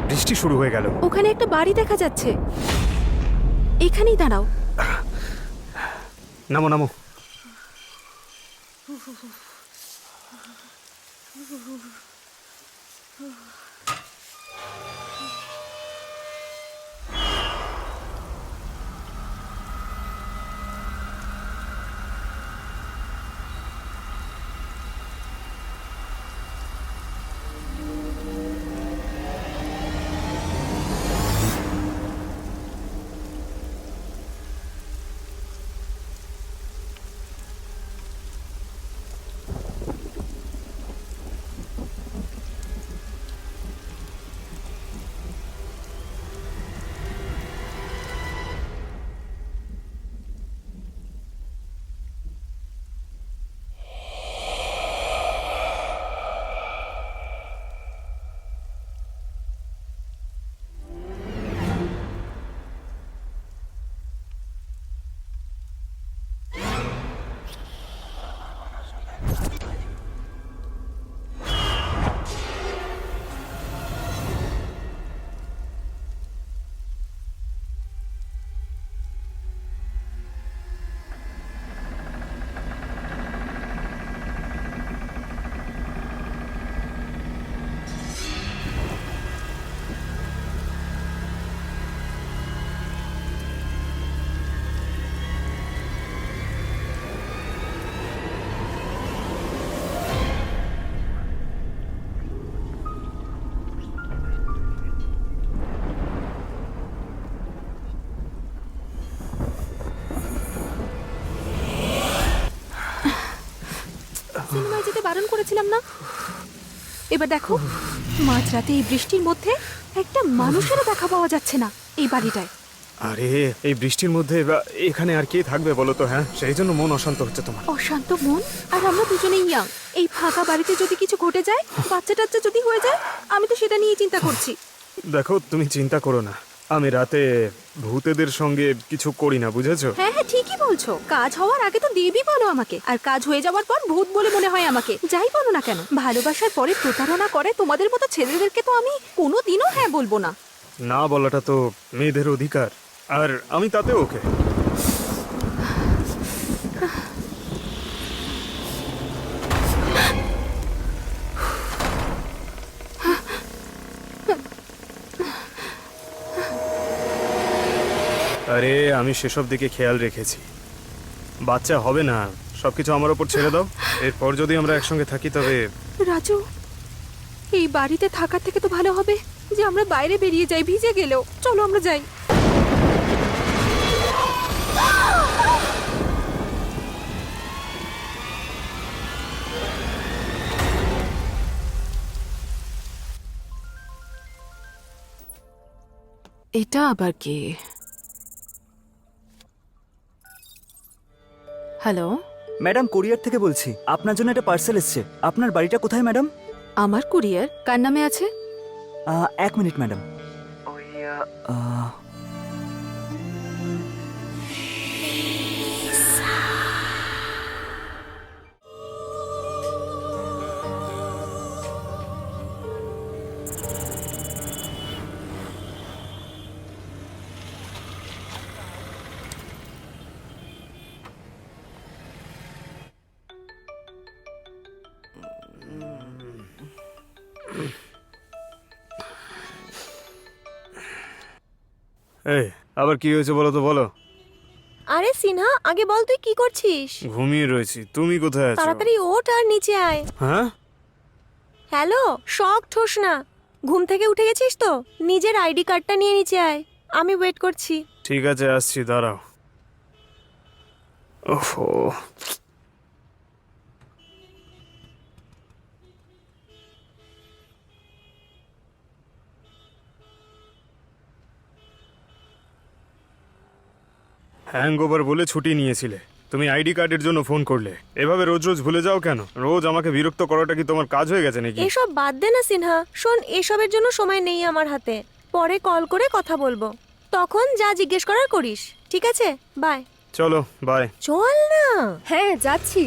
বৃষ্টি শুরু হয়ে গেল। ওখানে একটা বাড়ি দেখা যাচ্ছে, এখানেই দাঁড়াও। নামো নামো। সিনেমায় যেতে বারণ করেছিলাম না? এবার দেখো, মাঝরাতে এই বৃষ্টির মধ্যে একটা মানুষেরও দেখা পাওয়া যাচ্ছে না এই বাড়িটায়। আরে এই বৃষ্টির মধ্যে এখানে আর কে থাকবে বলো তো? হ্যাঁ, সেই জন্য মন অশান্ত হচ্ছে তোমার। অশান্ত মন? আর আমরা দুজনেই ইয়াং, এই ফাঁকা বাড়িতে যদি কিছু ঘটে যায়, বাচ্চা টাচ্চা যদি হয়ে যায়, আমি তো সেটা নিয়েই চিন্তা করছি। দেখো, তুমি চিন্তা করো না, আমি রাতে ভূতেদের সঙ্গে কিছু করি না, বুঝেছো? হ্যাঁ হ্যাঁ, ঠিকই বলছো। কাজ হওয়ার আগে তো দেবী বলো আমাকে, আর কাজ হয়ে যাওয়ার পর ভূত বলে মনে হয় আমাকে। যাই বলো না কেন, ভালোবাসার পরে প্রতারণা করে তোমাদের মতো ছেলেদেরকে তো আমি কোনোদিনও হ্যাঁ বলবো না। না বলাটা তো মেয়েদের অধিকার, আর আমি তাতে ওকে। আরে আমি সেসব দিকে খেয়াল রেখেছি, বাচ্চা হবে না, সবকিছু আমার ওপর ছেড়ে দাও। এরপর যদি আমরা একসঙ্গে থাকি তবে। রাজু, এই বাড়িতে থাকার থেকে তো ভালো হবে যে আমরা বাইরে বেরিয়ে যাই, ভিজে গেলেও। চলো আমরা যাই। এটা আবার কে? হ্যালো, ম্যাডাম, কোরিয়ার থেকে বলছি। আপনার জন্য একটা পার্সেল এসেছে। আপনার বাড়িটা কোথায় ম্যাডাম? আমার কুরিয়ার কার নামে আছে? 1 মিনিট ম্যাডাম। এই আবার কি হয়েছে বলো তো, বলো। আরে সিনহা, আগে বল তুই কি করছিস? ঘুমিয়ে রয়েছি, তুমি কোথায় আছো? তাড়াতাড়ি ওঠ আর নিচে আয়। হ্যাঁ, হ্যালো, শক ঠোস না। ঘুম থেকে উঠে গেছিস তো? নিজের আইডি কার্ডটা নিয়ে নিচে আয়, আমি ওয়েট করছি। ঠিক আছে, আসছি, দাঁড়াও। ওহো, হ্যাংওভার বলে ছুটি নিয়েছিলে, তুমি আইডি কার্ডের জন্য ফোন করলে। এভাবে রোজ রোজ ভুলে যাও কেন? রোজ আমাকে বিরক্ত করাটা কি তোমার কাজ হয়ে গেছে নাকি? এসব বাদ দে না সিনহা। শোন, এসবের জন্য সময় নেই আমার হাতে। পরে কল করে কথা বলবো, তখন যা জিজ্ঞেস করার করিস। ঠিক আছে, বাই। চলো, বাই। চল না। হ্যাঁ, যাচ্ছি।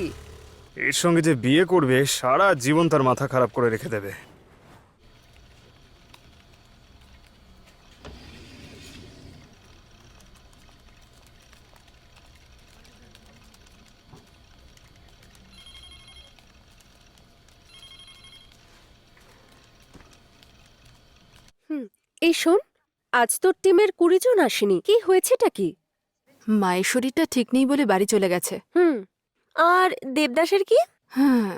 এর সঙ্গে যে বিয়ে করবে সারা জীবন তার মাথা খারাপ করে রেখে দেবে। এই শোন, আজ তোর টিমের 20 জন আসেনি, কি হয়েছেটা কি? মায়ের শরীরটা ঠিক নেই বলে বাড়ি চলে গেছে। আর দেবদাসের কি? হ্যাঁ,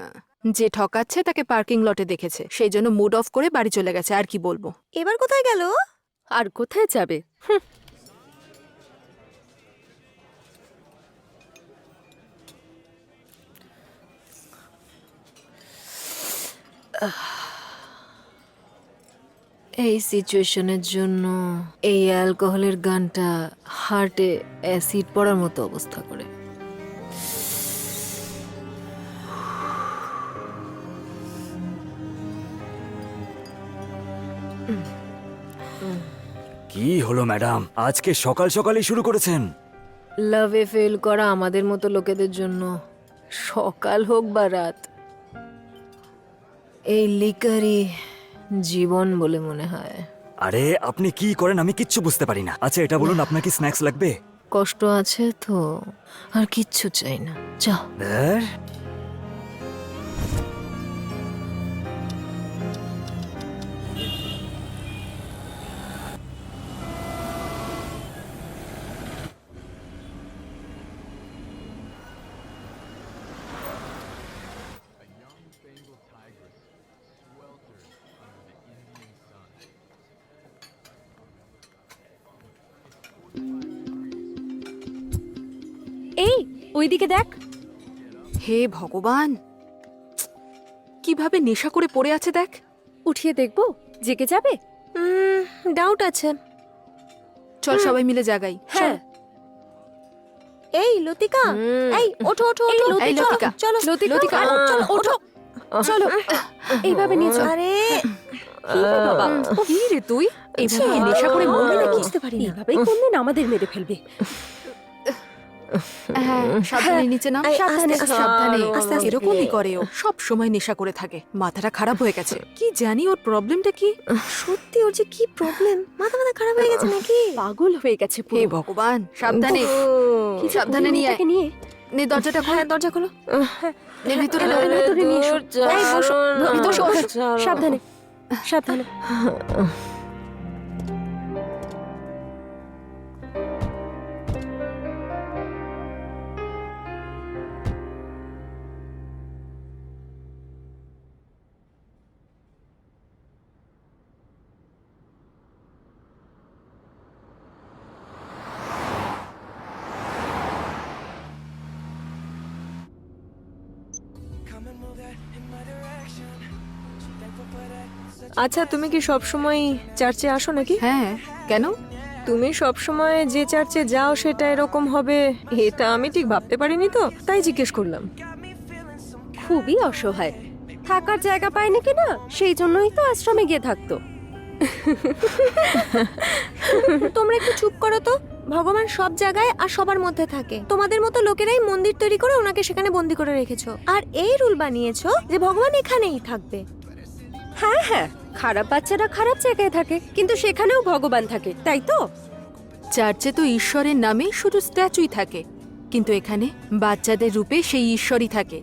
যে ঠকাচ্ছে তাকে পার্কিং লটে দেখেছে, সেই জন্য মুড অফ করে বাড়ি চলে গেছে। আর কি বলবো। এবার কোথায় গেল? আর কোথায় যাবে? এই সিচুয়েশনের জন্য এই অ্যালকোহলের গানটা হার্টে অ্যাসিড পড়ার মতো অবস্থা করে। কি হলো ম্যাডাম, আজকে সকাল সকালই শুরু করেছেন? লাভে ফেল করা আমাদের মতো লোকেদের জন্য সকাল হোক বা রাত, এই লিকারই জীবন বলে মনে হয়। আরে আপনি কি করেন আমি কিচ্ছু বুঝতে পারি না। আচ্ছা এটা বলুন, আপনার কি স্ন্যাক্স লাগবে? কষ্ট আছে তো, আর কিচ্ছু চাই না, যাও। ধ্যার, এই ওইদিকে দেখ। হে ভগবান, কিভাবে নেশা করে পড়ে আছে দেখ। উঠিয়ে দেখবো, জেগে যাবে। ডাউট আছে। চল সবাই মিলে জাগাই। হ্যাঁ, এই লতিকা, এই ওঠো ওঠো এই ওঠো, এই লতিকা, চলো লতিকা, চলো ওঠো, চলো এইভাবে নিয়ে চল। আরে কি রে বাবা, কি রে তুই? এইভাবে কি নেশা করে মরবি নাকি? বুঝতে পারি না, এইভাবেই কোনদিন আমাদের মেরে ফেলবে। হ্যাঁ, সাবধানে নিচে নাম। এই, সাবধানে আস্তে, সাবধানে। আস্তে, আস্তে। এরকমই করে ও, সব সময় নেশা করে থাকে। মাথাটা খারাপ হয়ে গেছে। কি জানি ওর প্রবলেমটা কি। সত্যি ওর যে কি প্রবলেম, মাথা খারাপ হয়ে গেছে নাকি? পাগল হয়ে গেছে হে পুরো। ভগবান, সাবধানে। কি যে সাবধানে করি নিয়ে আয়। মেয়েটাকে নিয়ে। নে দরজাটা খোল। হ্যাঁ দরজা খোলো। নে ভিতরে নে। ভেতরে নিয়ে এসো। এই বসো, বসো, বসো। সাবধানে, সাবধানে। আচ্ছা তুমি কি সব সময় চার্চে আসো নাকি? হ্যাঁ, কেন? তুমি সব সময় যে চার্চে যাও সেটা এরকম হবে এটা আমি ঠিক ভাবতে পারিনি, তো তাই জিজ্ঞেস করলাম। খুবই অসহায়, থাকার জায়গা পায় নাকি না, সেই জন্যই তো আশ্রমে গিয়ে থাকতো। তোমরা একটু চুপ করো তো। ভগবান সব জায়গায় আর সবার মধ্যে থাকে। তোমাদের মতো লোকেরাই মন্দির তৈরি করে ওনাকে সেখানে বন্দি করে রেখেছো, আর এই রুল বানিয়েছো যে ভগবান এখানেই থাকবে। হ্যাঁ হ্যাঁ, খারাপ বাচ্চারা খারাপ জায়গায় থাকে, কিন্তু সেখানেও ভগবান থাকে, তাই তো? চার্চে তো ঈশ্বরের নামে শুধু স্ট্যাচুই থাকে, কিন্তু এখানে বাচ্চাদের রূপে সেই ঈশ্বরই থাকে।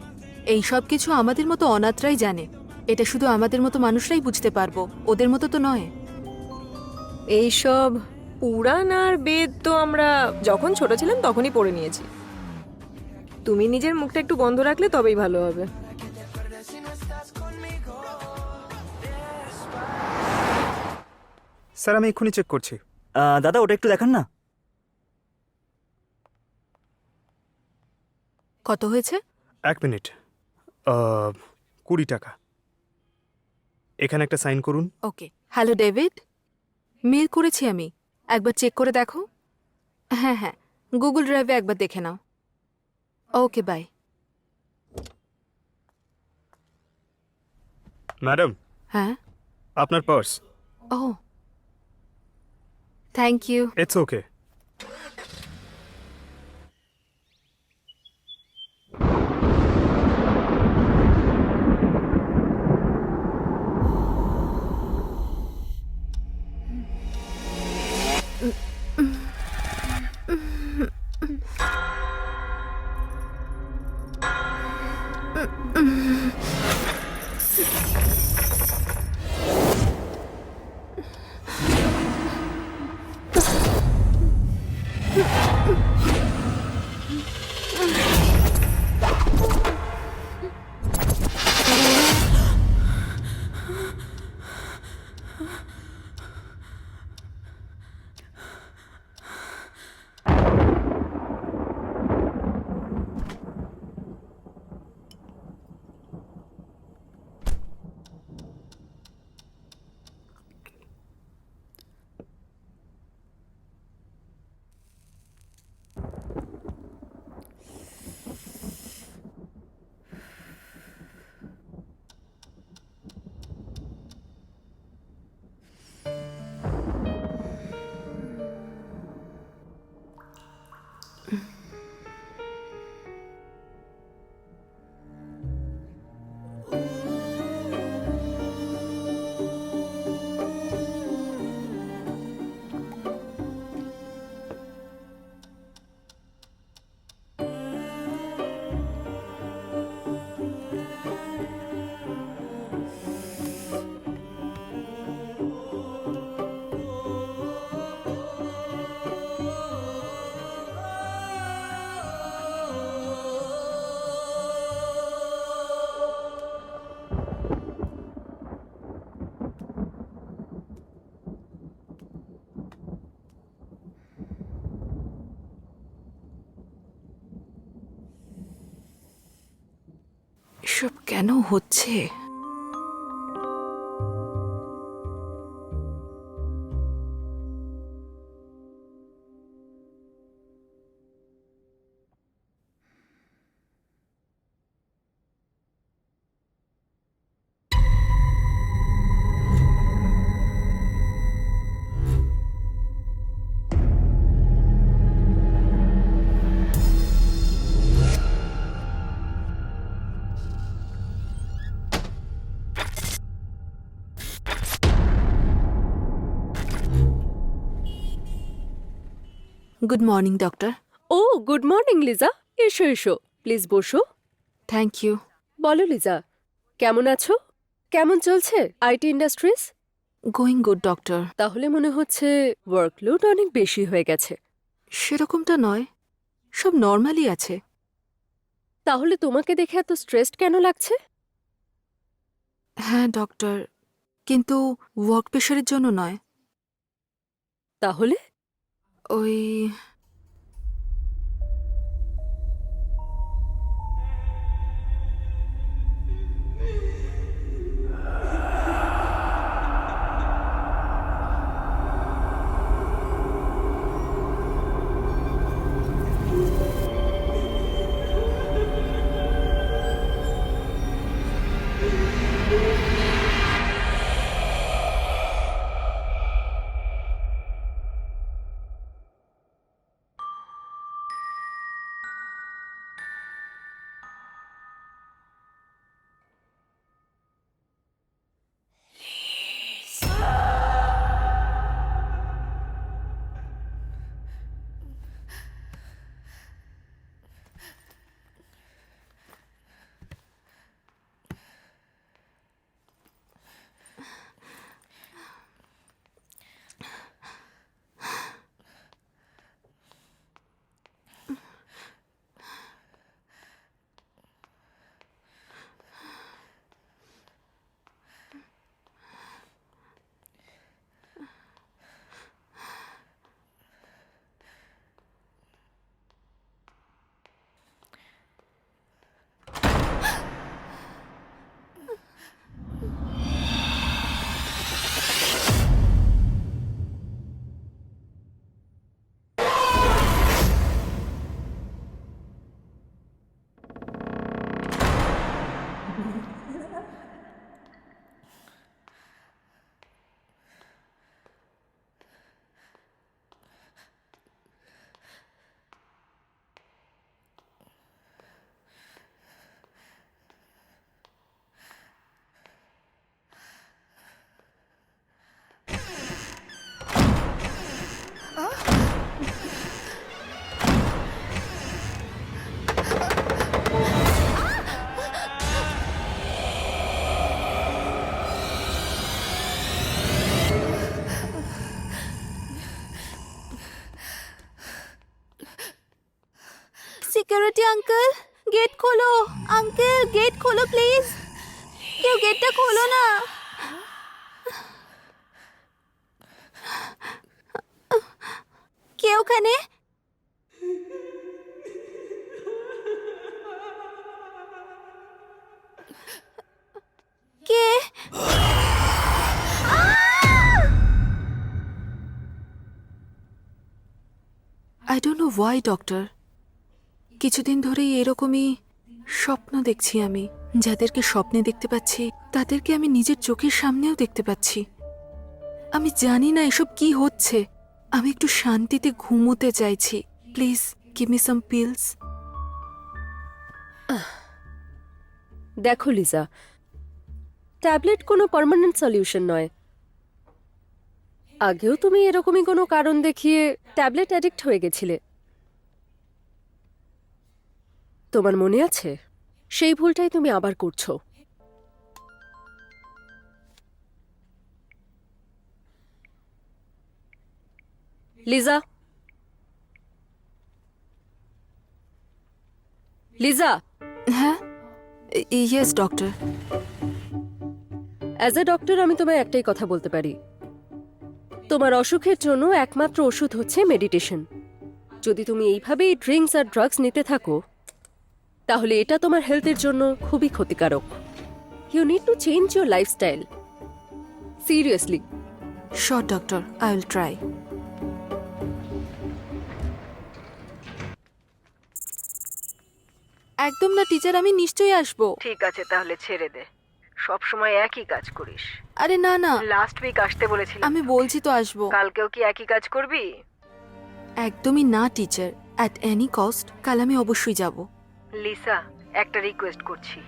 এই সব কিছু আমাদের মতো অনাথরাই জানে। এটা শুধু আমাদের মতো মানুষরাই বুঝতে পারবো, ওদের মতো তো নয়। এইসব পুরাণ আর বেদ তো আমরা যখন ছোট ছিলাম তখনই পড়ে নিয়েছি। তুমি নিজের মুখটা একটু বন্ধ রাখলে তবেই ভালো হবে। স্যার আমি এক্ষুনি চেক করছি। দাদা ওটা একটু দেখান না। কত হয়েছে? 1 মিনিট। 20 টাকা। এখানে একটা সাইন করুন। ওকে। হ্যালো ডেভিড, মেল করেছি আমি, একবার চেক করে দেখো। হ্যাঁ হ্যাঁ, গুগল ড্রাইভে একবার দেখে নাও। Okay bye. ম্যাডাম, হ্যাঁ, আপনার purse. O thank you. It's okay. কেন হচ্ছে? Good morning doctor. Oh good morning Liza, এসো এসো, প্লিজ বসো। Thank you. বলো লিজা, কেমন আছো? কেমন চলছে IT industries? Going good doctor. তাহলে মনে হচ্ছে ওয়ার্কলোড অনেক বেশি হয়ে গেছে। সেরকমটা নয়, সব নর্মালি আছে। তাহলে তোমাকে দেখে এত স্ট্রেসড কেন লাগছে? হ্যাঁ ডক্টর, কিন্তু ওয়ার্ক প্রেশারের জন্য নয়। তাহলে ওই সিকিউরিটি আঙ্কেল, গেট খোলো। আঙ্কেল, গেট খোলো প্লিজ। কেউ গেটটা খোলো না। কে ওখানে? কে? I don't know why doctor, কিছুদিন ধরেই এরকমই স্বপ্ন দেখছি আমি। যাদেরকে স্বপ্নে দেখতে পাচ্ছি তাদেরকে আমি নিজের চোখের সামনেও দেখতে পাচ্ছি। আমি জানি না এসব কি হচ্ছে। আমি একটু শান্তিতে ঘুমোতে চাইছি। Please give me some pills. দেখো লিজা, ট্যাবলেট কোনো পার্মানেন্ট সলিউশন নয়। আগেও তুমি এরকমই কোনো কারণ দেখিয়ে ট্যাবলেট অ্যাডিক্ট হয়ে গেছিলে। তোমার মনে আছে? সেই ভুলটাই তুমি আবার করছো। লিজা, লিজা, হ্যাঁ, yes doctor. As a doctor আমি তোমায় একটাই কথা বলতে পারি, তোমার অসুখের জন্য একমাত্র ওষুধ হচ্ছে মেডিটেশন। যদি তুমি এইভাবেই ড্রিঙ্কস আর ড্রাগস নিতে থাকো তাহলে এটা তোমার হেলথের জন্য খুবই ক্ষতিকারক। You need to change your lifestyle seriously. Sure doctor, I will try. একদম না টিচার, আমি নিশ্চয়ই আসবো। ঠিক আছে তাহলে ছেড়ে দে, সব সময় একই কাজ করিস। আরে না না, লাস্ট উইক আসতে বলেছিলাম। আমি বলছি তো আসবো। কালকেও কি একই কাজ করবি? একদমই না টিচার, অ্যাট এনি কস্ট কাল আমি অবশ্যই যাব। লিসা, একটা রিকোয়েস্ট করছি,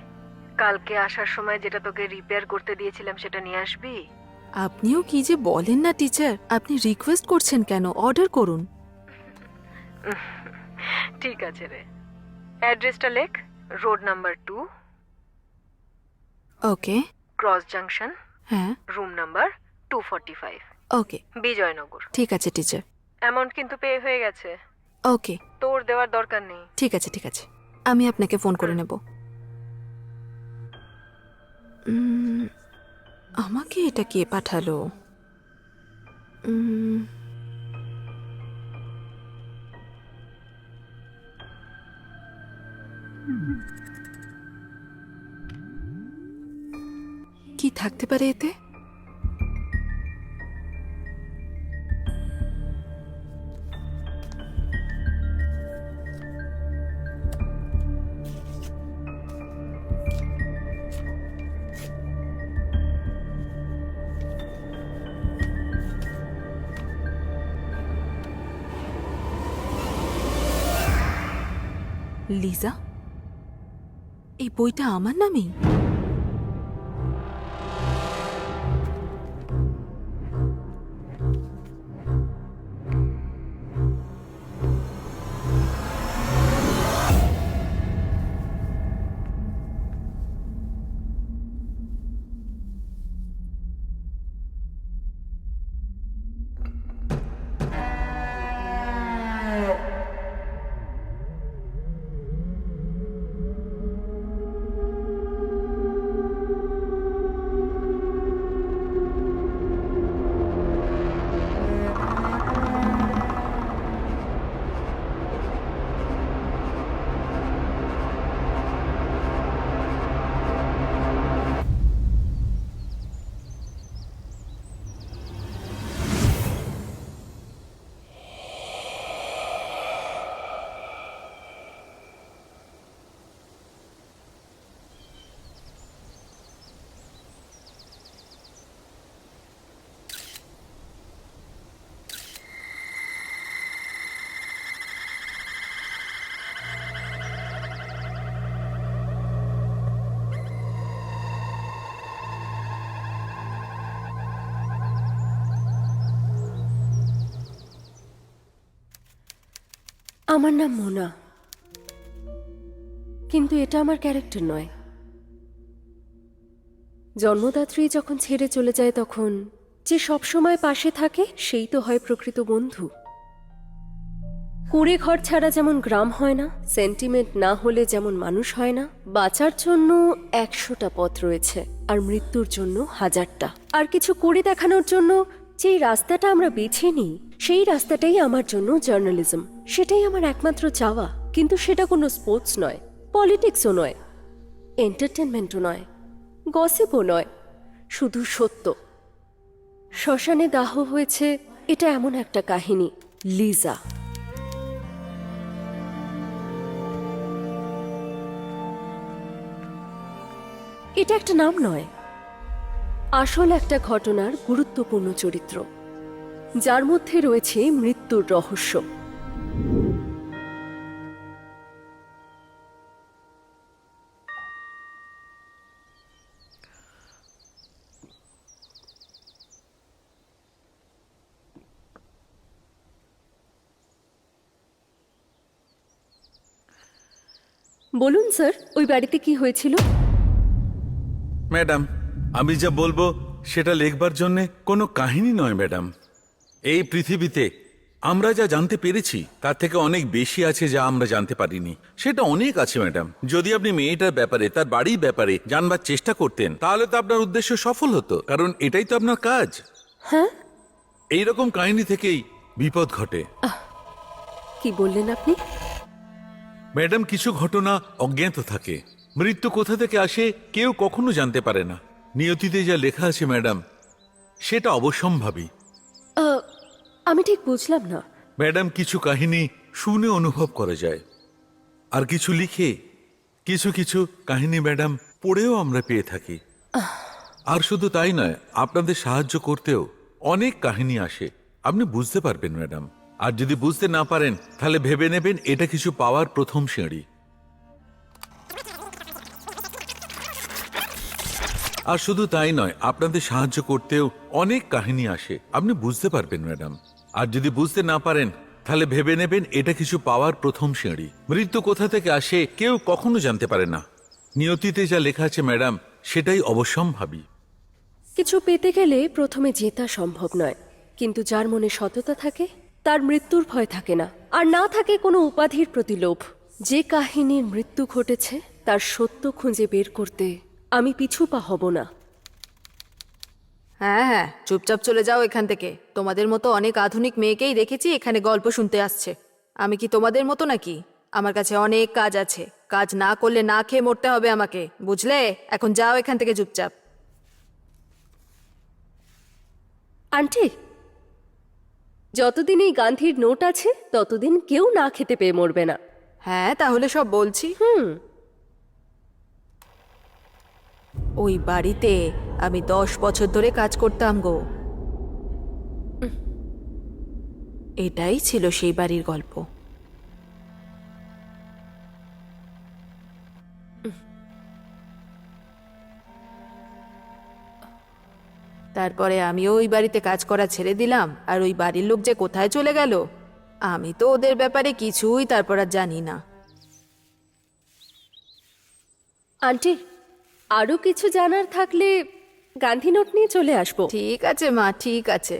কালকে আসার সময় যেটা তোকে রিপেয়ার করতে দিয়েছিলাম সেটা নিয়ে আসবি। আপনিও কি যে বলেন না টিচার, আপনি রিকোয়েস্ট করছেন কেন? অর্ডার করুন। ঠিক আছে রে, অ্যাড্রেসটা লেখ। রোড নাম্বার 2, ওকে। ক্রস জাংশন, হ্যাঁ, রুম নাম্বার 245, ওকে, বিজয়নগর। ঠিক আছে টিচার। অ্যামাউন্ট কিন্তু পে হয়ে গেছে, ওকে, তোর দেওয়ার দরকার নেই। ঠিক আছে ঠিক আছে, আমি আপনাকে ফোন করে নেব। আমাকে এটা কে পাঠালো? কি থাকতে পারে এতে? লিজা, এই বইটা আমার নামেই? আমার নাম মোনা, কিন্তু এটা আমার ক্যারেক্টার নয়। জন্মদাত্রী যখন ছেড়ে চলে যায় তখন যে সবসময় পাশে থাকে সেই তো হয় প্রকৃত বন্ধু। কুড়ে ঘর ছাড়া যেমন গ্রাম হয় না, সেন্টিমেন্ট না হলে যেমন মানুষ হয় না, বাঁচার জন্য 100টা পথ রয়েছে আর মৃত্যুর জন্য 1000টা। আর কিছু করে দেখানোর জন্য যেই রাস্তাটা আমরা বেছে নিই সেই রাস্তাটাই আমার জন্য জার্নালিজম। সেটাই আমার একমাত্র চাওয়া। কিন্তু সেটা কোনো স্পোর্টস নয়, পলিটিক্সও নয়, এন্টারটেনমেন্টও নয়, গসিপও নয়, শুধু সত্য। শ্মশানে দাহ হয়েছে, এটা এমন একটা কাহিনী। লিজা, এটা একটা নাম নয়, আসল একটা ঘটনার গুরুত্বপূর্ণ চরিত্র, যার মধ্যে রয়েছে মৃত্যুর রহস্য। বলুন স্যার, ওই বাড়িতে কি হয়েছিল? ম্যাডাম, আমি যা বলবো সেটা লেখবার জন্য কোনো কাহিনী নয় ম্যাডাম। এই পৃথিবীতে আমরা যা জানতে পেরেছি তার থেকে অনেক বেশি আছে যা আমরা জানতে পারিনি। সেটা অনেক আছে ম্যাডাম। যদি আপনি মেয়েটার ব্যাপারে, তার বাড়ির ব্যাপারে জানবার চেষ্টা করতেন তাহলে তো আপনার উদ্দেশ্য সফল হতো, কারণ এটাই তো আপনার কাজ। হ্যাঁ, এইরকম কাহিনী থেকেই বিপদ ঘটে। কি বললেন আপনি? ম্যাডাম, কিছু ঘটনা অজ্ঞাত থাকে, মৃত্যু কোথা থেকে আসে কেউ কখনো জানতে পারে না। নিয়তিতে যা লেখা আছে ম্যাডাম, সেটা অবশ্যম্ভাবী। আমি ঠিক বুঝলাম না। ম্যাডাম, কিছু কাহিনী শুনে অনুভব করা যায়, আর কিছু লিখে, কিছু কিছু কাহিনী ম্যাডাম পড়েও আমরা পেয়ে থাকি। আর শুধু তাই নয়, আপনাদের সাহায্য করতেও অনেক কাহিনী আসে, আপনি বুঝতে পারবেন ম্যাডাম। আর যদি বুঝতে না পারেন তাহলে ভেবে নেবেন এটা কিছু পাওয়ার প্রথম সিঁড়ি। আর শুধু তাই নয়, আপনাদের সাহায্য করতেও অনেক কাহিনী আসে, আপনি বুঝতে পারবেন ম্যাডাম। আর যদি বুঝতে না পারেন তাহলে ভেবে নেবেন এটা কিছু পাওয়ার প্রথম সিঁড়ি। মৃত্যু কোথা থেকে আসে কেউ কখনো জানতে পারে না। নিয়তিতে যা লেখা আছে ম্যাডাম, সেটাই অবশ্যম্ভাবী। কিছু পেতে গেলে প্রথমে জেতা সম্ভব নয়, কিন্তু যার মনে সততা থাকে তার মৃত্যুর ভয় থাকে না, আর না থাকে কোনো উপাধির প্রতি লোভ। যে কাহিনীর মৃত্যু ঘটেছে তার সত্য খুঁজে বের করতে আমি পিছু পা হব না। হ্যাঁ হ্যাঁ, চুপচাপ চলে যাও এখান থেকে। তোমাদের মতো অনেক আধুনিক মেয়েকেই দেখেছি এখানে গল্প শুনতে আসছে। আমি কি তোমাদের মতো নাকি? আমার কাছে অনেক কাজ আছে, কাজ না করলে না খেয়ে মরতে হবে আমাকে, বুঝলে? এখন যাও এখান থেকে চুপচাপ। আন্টি, যতদিন এই গান্ধীর নোট আছে ততদিন কেউ না খেতে পেয়ে মরবে না। হ্যাঁ, তাহলে সব বলছি। ওই বাড়িতে আমি 10 বছর ধরে কাজ করতাম গো। এটাই ছিল সেই বাড়ির গল্প। তারপরে আমিও ওই বাড়িতে কাজ করা ছেড়ে দিলাম, আর ওই বাড়ির লোক যে কোথায় চলে গেল আমি তো ওদের ব্যাপারে কিছুই তারপর আর জানি না। আন্টি, আরো কিছু জানার থাকলে গান্ধী নোট নিয়ে চলে আসবো। ঠিক আছে মা, ঠিক আছে।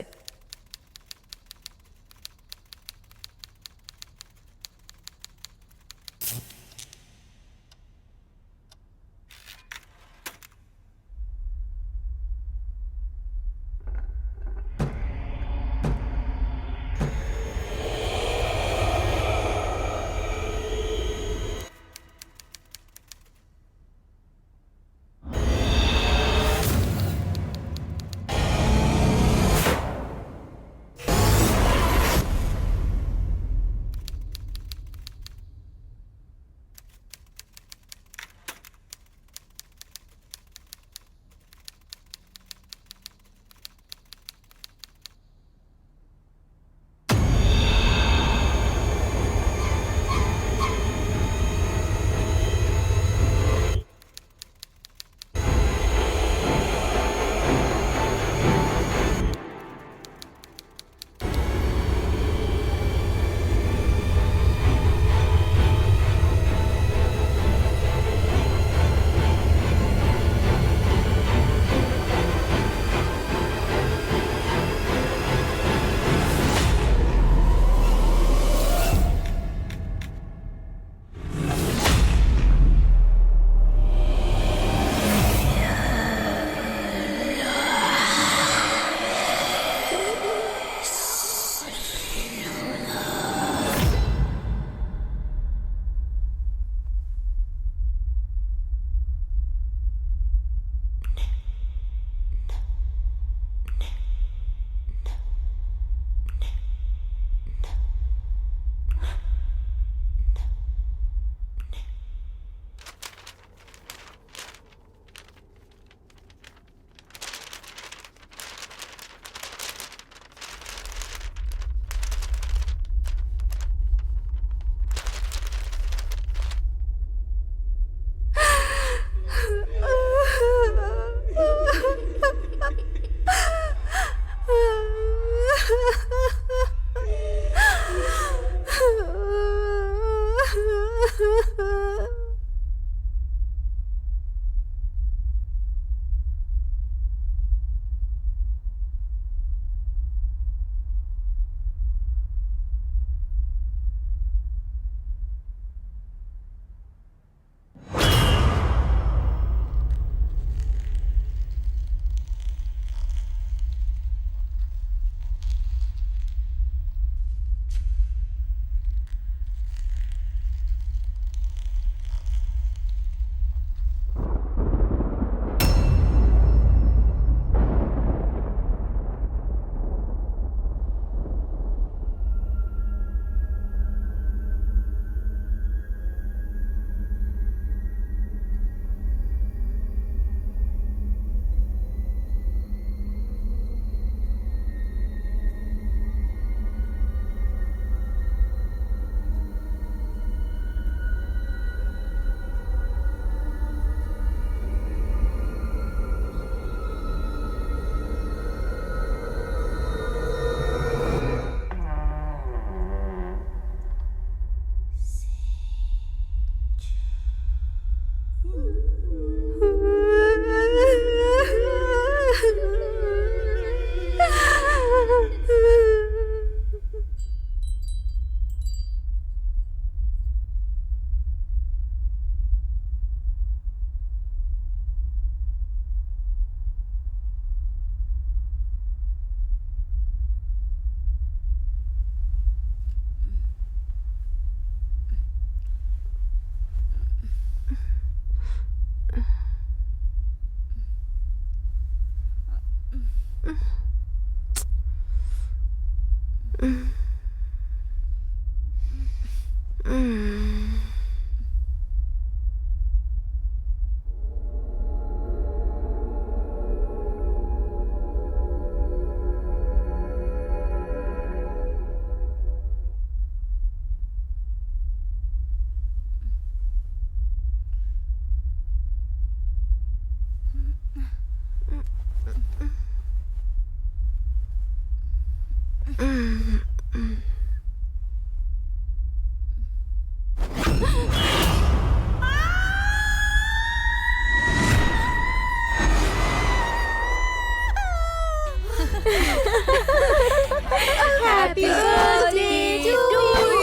Happy birthday to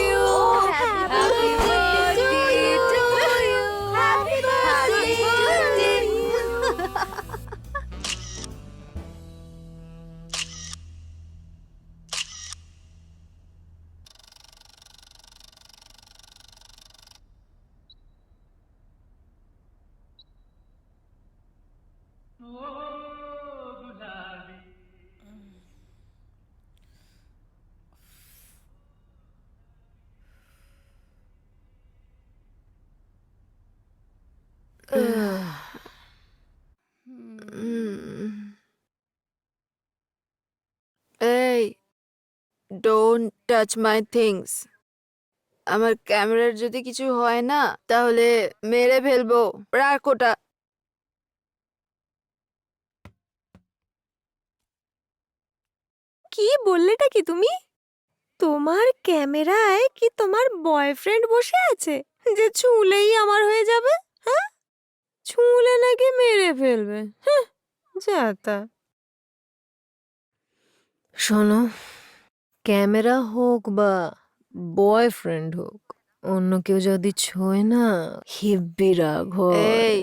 you. Happy birthday to you. Happy birthday to you. এই, ডোন্ট টাচ মাই থিংস। আমার ক্যামেরার যদি কিছু হয় না তাহলে মেরে ফেলবো। রাখ ওটা। কি বললেটা কি তুমি? তোমার ক্যামেরায় কি তোমার বয়ফ্রেন্ড বসে আছে যে ছুঁলেই আমার হয়ে যাবে? হ্যাঁ, ছুঁলে নাকি মেরে ফেলবে? হ্যাঁ, যা তা। শোনো, ক্যামেরা হোক বা বয়ফ্রেন্ড হোক, অন্য কেউ যদি ছোঁয় না হেব্বি রাগ হয়। এই,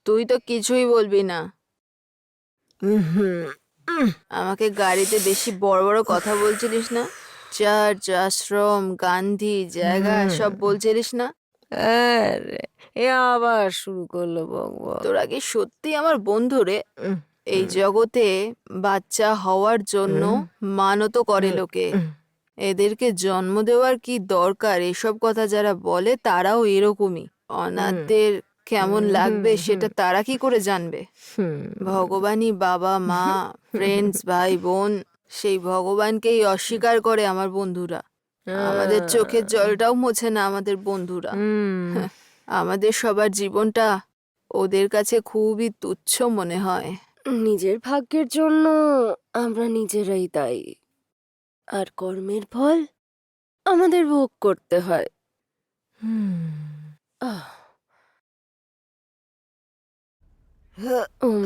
তুই তো কিছুই বলবি না। উহুম, আমাকে গাড়িতে বেশি বড় বড় কথা বলছিলিস না? চার্চ, আশ্রম, গান্ধী জায়গা সব বলছিলিস না? আরে এ আবার শুরু করলো বকবক। তোরা কি সত্যি আমার বন্ধু রে? উম, এই জগতে বাচ্চা হওয়ার জন্য মানত করে লোকে। এদেরকে জন্ম দেওয়ার কি দরকার? এসব কথা যারা বলে তারাও এরকমই। অনাথদের কেমন লাগবে সেটা তারা কি করে জানবে? হুম, ভগবানই বাবা মা ফ্রেন্ডস ভাই বোন, সেই ভগবানকেই অস্বীকার করে আমার বন্ধুরা। আমাদের চোখের জলটাও মোছে না আমাদের বন্ধুরা। হুম, আমাদের সবার জীবনটা ওদের কাছে খুবই তুচ্ছ মনে হয়। নিজের ভাগ্যের জন্য আমরা নিজেরাই দায়ী, আর কর্মের ফল আমাদের ভোগ করতে হয়। হুম। আহ উম,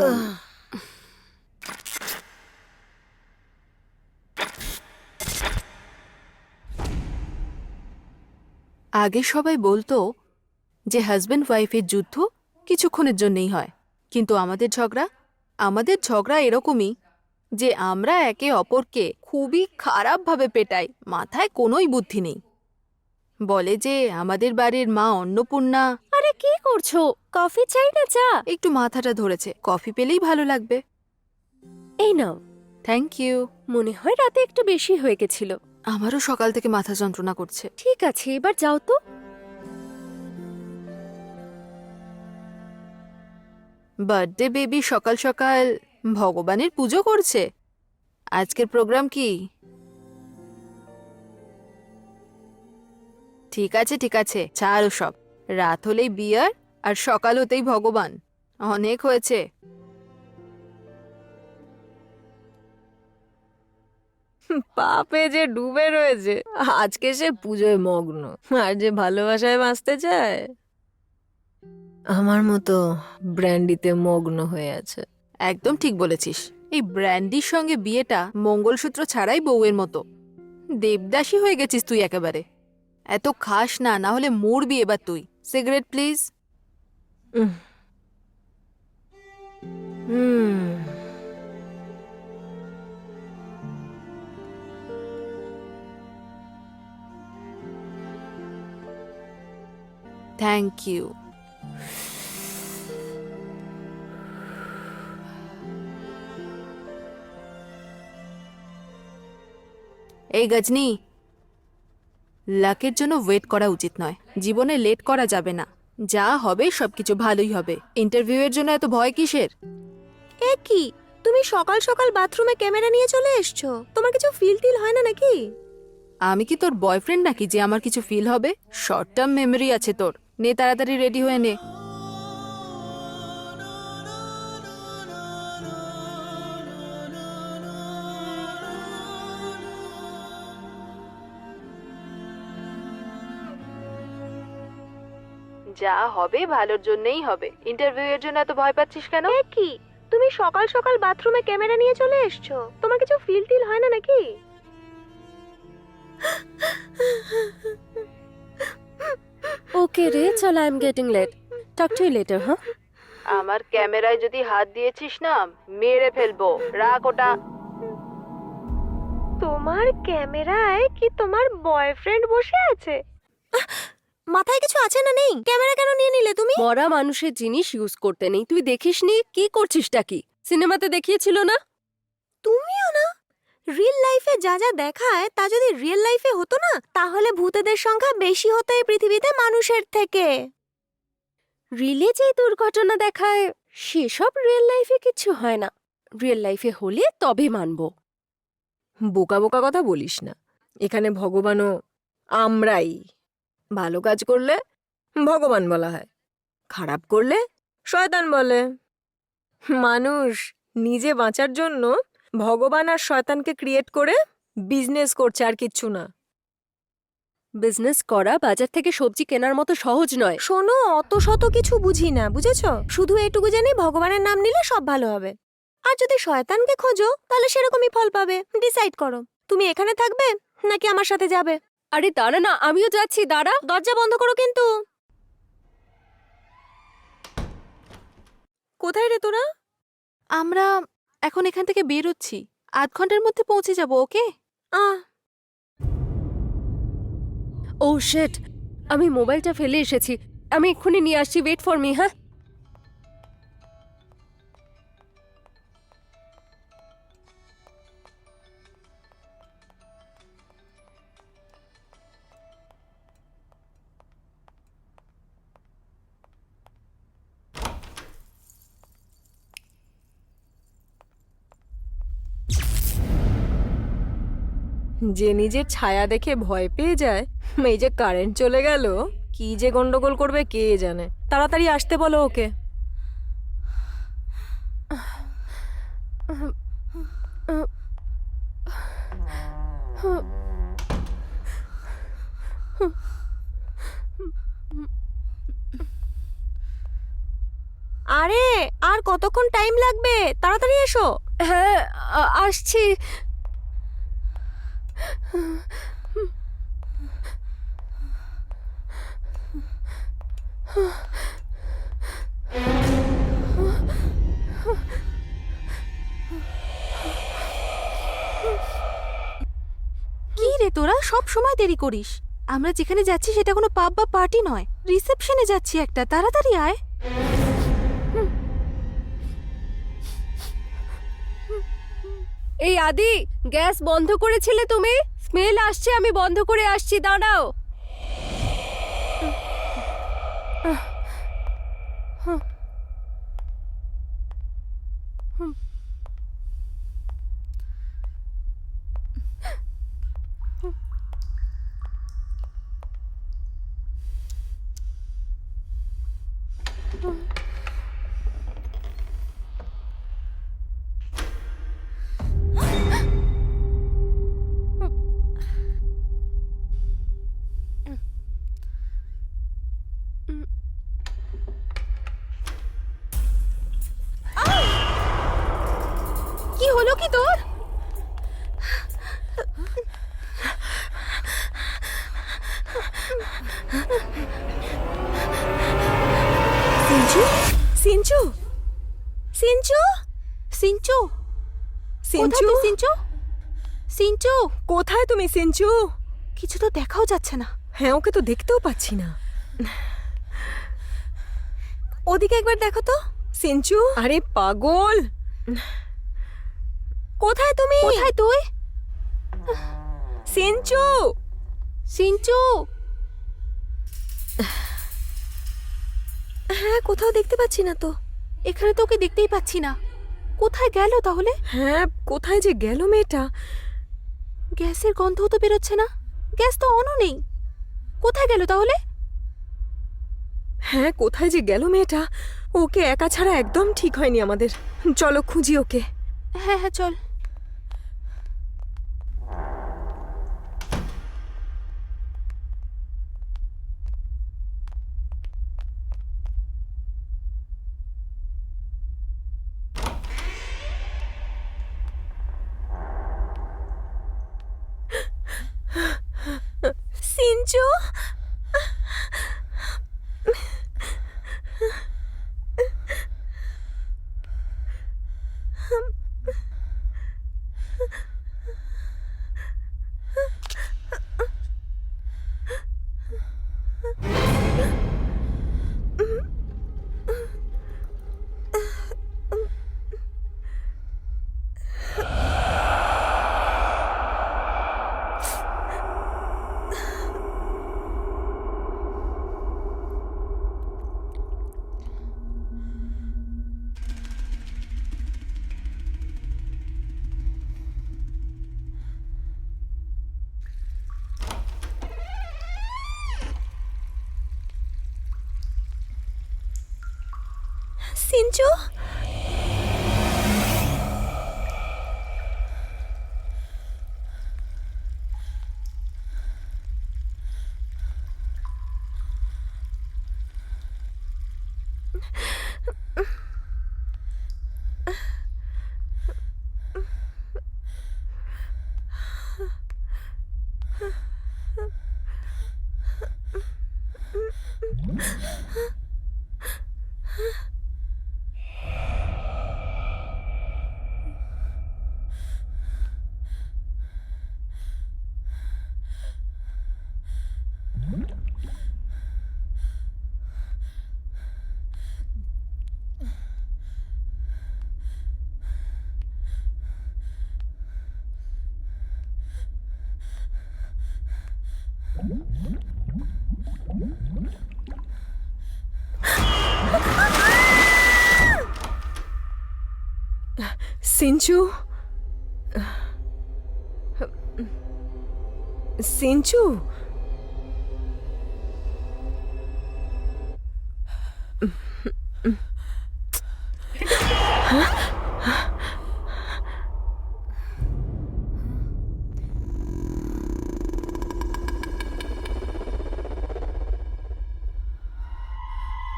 আগে সবাই বলতো যে হাজব্যান্ড ওয়াইফের যুদ্ধ কিছুক্ষণের জন্যই হয়, কিন্তু আমাদের ঝগড়া এরকমই যে আমরা একে অপরকে খুবই খারাপভাবে পেটাই। মাথায় কোনোই বুদ্ধি নেই। বলে যে আমাদের বাড়ির মা অন্নপূর্ণা। আরে কি করছো? কফি চাই না চা? একটু মাথাটা ধরেছে, কফি পেলেই ভালো লাগবে। এই নাও। Thank you. মনে হয় রাতে একটু বেশি হয়ে গেছিল। আমারও সকাল থেকে মাথা যন্ত্রণা করছে। ঠিক আছে, এবার যাও তো। বার্থডে বেবি সকাল সকাল ভগবানের পুজো করছে। আজকের প্রোগ্রাম কি? ঠিক আছে, ছাড়ো সব। রাত হলেই বিয়ার আর সকাল হতেই ভগবান। অনেক হয়েছে। পাপে যে ডুবে রয়েছে, আজকে সে পুজোয় মগ্ন, আর যে ভালোবাসায় বাঁচতে চায় আমার মতো ব্র্যান্ডিতে মগ্ন হয়ে আছে। একদম ঠিক বলেছিস। এই ব্র্যান্ডির সঙ্গে বিয়েটা মঙ্গলসূত্র ছাড়াই বউয়ের মতো। দেবদাসী হয়ে গেছিস তুই একেবারে। এত খাস না, না হলে মরবি এবার তুই। Cigarette please. Hmm, thank you. এই গজনি, লাকের জন্য ওয়েট করা উচিত নয়। জীবনে লেট করা যাবে না। যা হবে সবকিছু ভালোই হবে। ইন্টারভিউয়ের জন্য এত ভয় কিসের? এ কি, তুমি সকাল সকাল বাথরুমে ক্যামেরা নিয়ে চলে এসছো? তোমার কিছু ফিল টিল হয় না নাকি? আমি কি তোর বয়ফ্রেন্ড নাকি যে আমার কিছু ফিল হবে? শর্ট টার্ম মেমরি আছে তোর। নে তাড়াতাড়ি রেডি হয়ে নে। যা হবে ভালোর জন্যই হবে। ইন্টারভিউয়ের জন্য এত ভয় পাচ্ছিস কেন? এ কি, তুমি সকাল সকাল বাথরুমে ক্যামেরা নিয়ে চলে এসছো? তোমার কিছু ফিল টিল হয় না নাকি? ওকে রে, চল, I am getting late. Talk to you later, হ্যাঁ? আমার ক্যামেরায় যদি হাত দিয়েছিস না, মেরে ফেলবো। রাখ ওটা। তোমার ক্যামেরায় কি তোমার বয়ফ্রেন্ড বসে আছে? মাথায় কিছু আছে না নেই? ক্যামেরা কেন নিয়ে নিলে তুমি? মরা মানুষের জিনিস ইউজ করতে নেই। তুই দেখিসনি কি করছিসটা? কি সিনেমাতে দেখিয়েছিল না? তুমিও না? রিয়েল লাইফে যা যা দেখায় তা যদি রিয়েল লাইফে হতো না, তাহলে ভূতেদের সংখ্যা বেশি হতো এই পৃথিবীতে মানুষের থেকে। রিলে যে দুর্ঘটনা দেখায় সেসব রিয়েল লাইফে কিছু হয় না। রিয়েল লাইফে হলে তবে মানবো। বোকা বোকা কথা বলিস না। এখানে ভগবানও আমরাই। ভালো কাজ করলে ভগবান বলা হয়, খারাপ করলে শয়তান বলে। মানুষ নিজে বাঁচার জন্য ভগবান আর শয়তানকে ক্রিয়েট করে বিজনেস করছে, আর কিচ্ছু না। বিজনেস করা বাজার থেকে সবজি কেনার মতো সহজ নয়। শোনো, অত শত কিছু বুঝি না, বুঝেছো? শুধু এটুকু জানি ভগবানের নাম নিলে সব ভালো হবে। আর যদি শয়তানকে খোঁজো তাহলে সেরকমই ফল পাবে। ডিসাইড করো, তুমি এখানে থাকবে নাকি আমার সাথে যাবে? আরে দাঁড়া না, আমিও যাচ্ছি, দাঁড়া। দরজা বন্ধ করো কিন্তু। কোথায় রে তোরা? আমরা এখন এখান থেকে বেরোচ্ছি। 8 ঘন্টার মধ্যে পৌঁছে যাব। ওকে? ও শিট, আমি মোবাইলটা ফেলে এসেছি। আমি এক্ষুনি নিয়ে আসছি, ওয়েট ফর মি, হ্যাঁ? যে নিজের ছায়া দেখে ভয় পেয়ে যায়, এই যে কারেন্ট চলে গেল, কি যে গন্ডগোল করবে কে জানে। তাড়াতাড়ি আসতে বলো ওকে। আরে আর কতক্ষণ টাইম লাগবে? তাড়াতাড়ি এসো। হ্যাঁ, আসছি। কি রে তোরা সব সময় দেরি করিস? আমরা যেখানে যাচ্ছি সেটা কোনো পাব বা পার্টি নয়, রিসেপশনে যাচ্ছি একটা। তাড়াতাড়ি আয়। এই আদি, গ্যাস বন্ধ করেছিলে তুমি? স্মেল আসছে, আমি বন্ধ করে আসছি, দাঁড়াও। কি হলো কি তোর? সিঞ্চু, সিঞ্চু, সিঞ্চু, সিঞ্চু, সিঞ্চু, কোথায় তুই সিঞ্চু? সিঞ্চু, কোথায় তুমি সিঞ্চু? কিছু তো দেখাও যাচ্ছে না। হ্যাঁ, ওকে তো দেখতেও পাচ্ছি না। ওদিকে একবার দেখো তো। সিঞ্চু, আরে পাগল, কোথায় তুমি? কোথায় তুই? সিঞ্চু! সিঞ্চু! হ্যাঁ, কোথাও দেখতে পাচ্ছি না তো। এখানে তো ওকে দেখতেই পাচ্ছি না। কোথায় গেল তাহলে? হ্যাঁ, কোথায় যে গেল মেয়েটা? গ্যাসের গন্ধও তো বেরোচ্ছে না। গ্যাস তো অনও নেই। কোথায় গেল তাহলে? হ্যাঁ, কোথায় যে গেল মেয়েটা? ওকে একা ছাড়া একদম ঠিক হয়নি আমাদের। চলো খুঁজি ওকে। হ্যাঁ হ্যাঁ, চল। সিঞ্চু! সিঞ্চু! সিঞ্চু!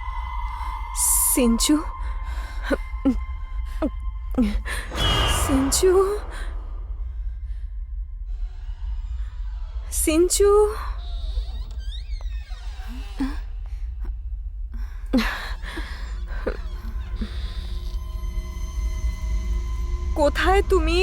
সিঞ্চু! সিঞ্চু! সিঞ্চু! সিঞ্চু! কোথায় তুমি?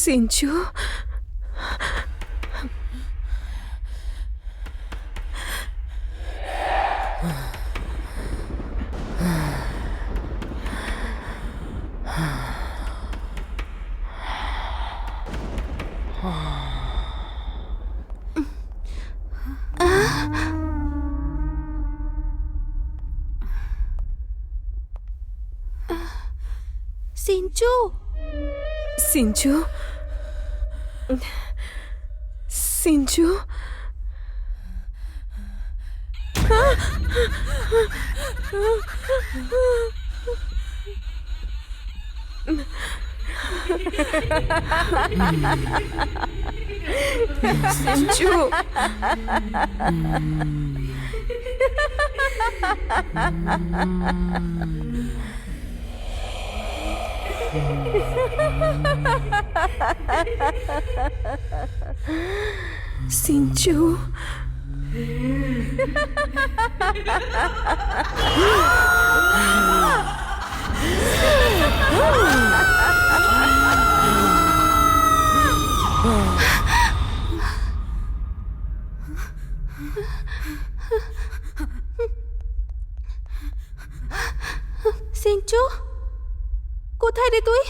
সিঞ্চু! সিঞ্চু! সিঞ্চু! সিঞ্চু! সিঞ্চু! সিঞ্চু! কোথায় রে তুই?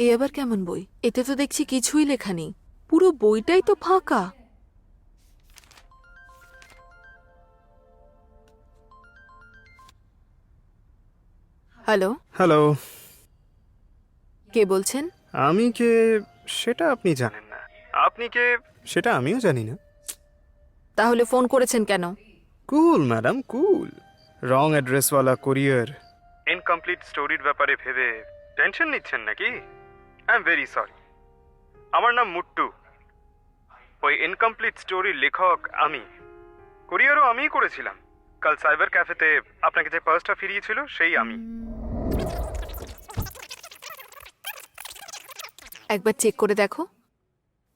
এ আবার কেমন বই? এতে তো দেখছি কিছুই লেখা নেই, পুরো বইটাই তো ফাঁকা। হ্যালো, হ্যালো, কে বলছেন? আমি কে সেটা আপনি জানেন না, আপনি কে সেটা আমিও জানি না। তাহলে ফোন করেছেন কেন? কুল ম্যাডাম, কুল। রং অ্যাড্রেসওয়ালা কোরিয়ার, ইনকমপ্লিট স্টোরির ব্যাপারে ভেবে টেনশন নিচ্ছেন নাকি? I am very sorry. আমার নাম মুট্টু। ওই ইনকমপ্লিট স্টোরির লেখক আমি। কোরিয়ারও আমিই করেছিলাম। কাল সাইবার ক্যাফেতে আপনাকে যে পার্সটা ফিরিয়েছিল সেই আমি। একবার চেক করে দেখো।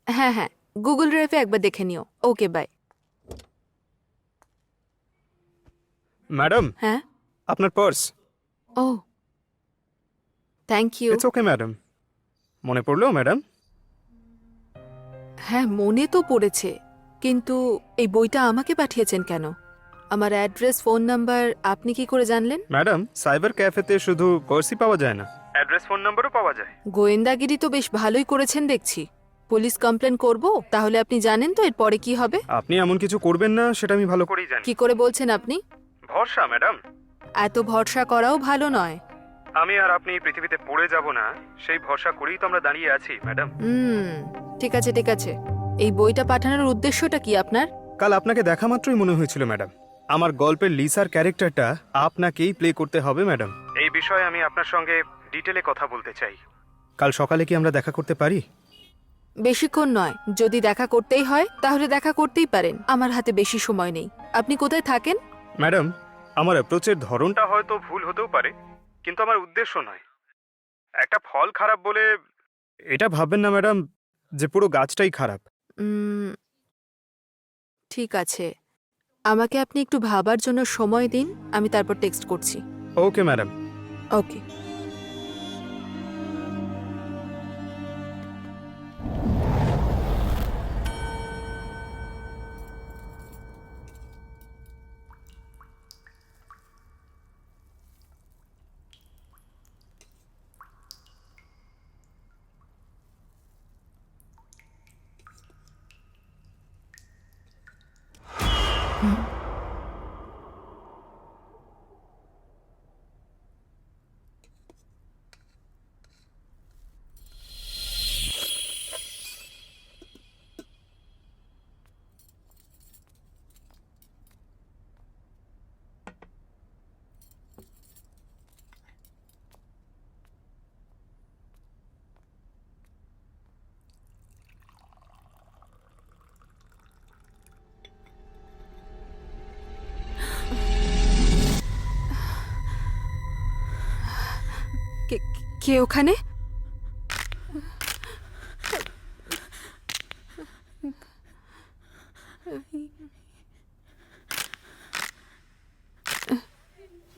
হ্যাঁ হ্যাঁ, গুগল ড্রাইভে একবার দেখে নিও। ওকে, বাই। ম্যাডাম, হ্যাঁ, আপনার purse. O thank you. It's okay madam. মনে পড়লো ম্যাডাম? হ্যাঁ, মনে তো পড়েছে, কিন্তু এই বইটা আমাকে পাঠিয়েছেন কেন? আমার অ্যাড্রেস, ফোন নাম্বার আপনি কি করে জানলেন? ম্যাডাম, সাইবার ক্যাফেতে শুধু পার্সই পাওয়া যায় না, অ্যাড্রেস ফোন নাম্বারও পাওয়া যায়। গোয়েন্দাগিরি তো বেশ ভালোই করেছেন দেখছি। পুলিশ কমপ্লেন করব, তাহলে আপনি জানেন তো এরপরে কি হবে? আপনি এমন কিছু করবেন না সেটা আমি ভালো করেই জানি। কি করে বলছেন আপনি? ভরসা ম্যাডাম। এত ভরসা করাও ভালো নয়। আমি আর আপনি এই পৃথিবীতে পড়ে যাব না সেই ভরসা করেই তো আমরা দাঁড়িয়ে আছি ম্যাডাম। ঠিক আছে ঠিক আছে। এই বইটা পাঠানোর উদ্দেশ্যটা কি আপনার? কাল আপনাকে দেখা মাত্রই মনে হয়েছিল ম্যাডাম, আমার গল্পের লিসার ক্যারেক্টারটা আপনাকেই প্লে করতে হবে ম্যাডাম। এই বিষয়ে আমি আপনার সঙ্গে ডিটেলে কথা বলতে চাই। কাল সকালে কি আমরা দেখা করতে পারি? বেশিক্ষণ নয়, যদি দেখা করতেই হয় তাহলে দেখা করতেই পারেন। আমার হাতে বেশি সময় নেই। আপনি কোথায় থাকেন? ম্যাডাম, আমার অ্যাপ্রোচের ধরনটা হয়তো ভুল হতেও পারে, কিন্তু আমার উদ্দেশ্য নয়। একটা ফল খারাপ বলে এটা ভাববেন না ম্যাডাম যে পুরো গাছটাই খারাপ। ঠিক আছে, আমাকে আপনি একটু ভাবার জন্য সময় দিন, আমি তারপর টেক্সট করছি। Okay madam. ওকে। কে ওখানে?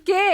কে?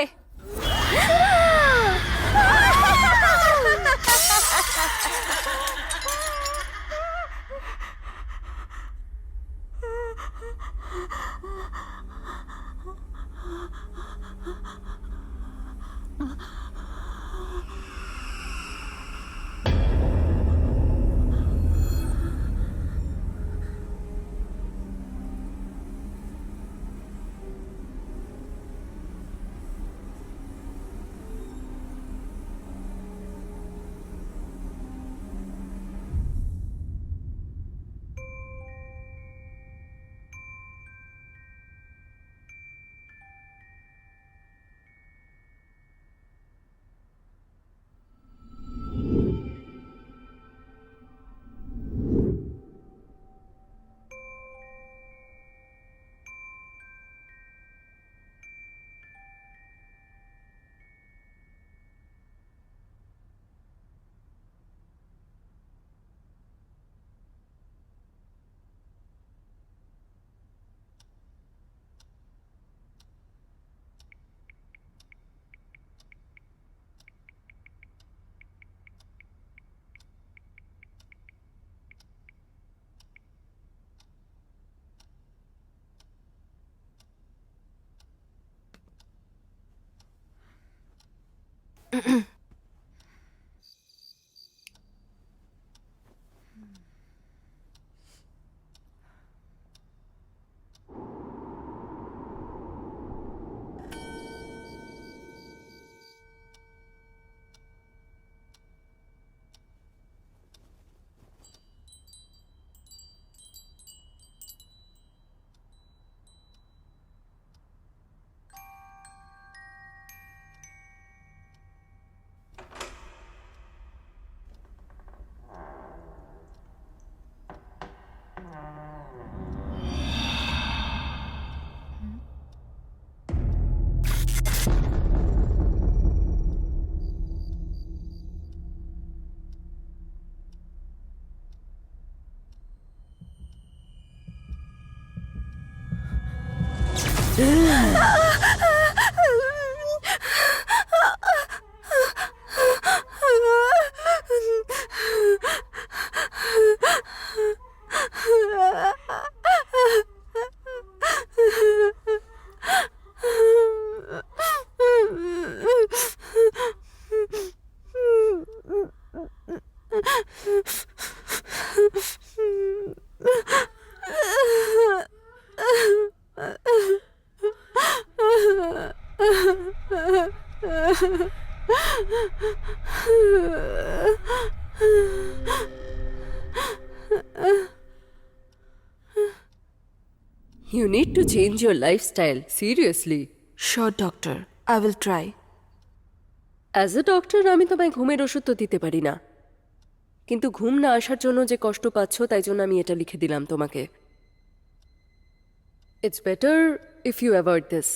You need to change your lifestyle, seriously. Sure, doctor. I will try. As a doctor আমি তোমায় ঘুমের ওষুধ তো দিতে পারি না, কিন্তু ঘুম না আসার জন্য যে কষ্ট পাচ্ছ তাই জন্য আমি এটা লিখে দিলাম তোমাকে। It's better if you avoid this.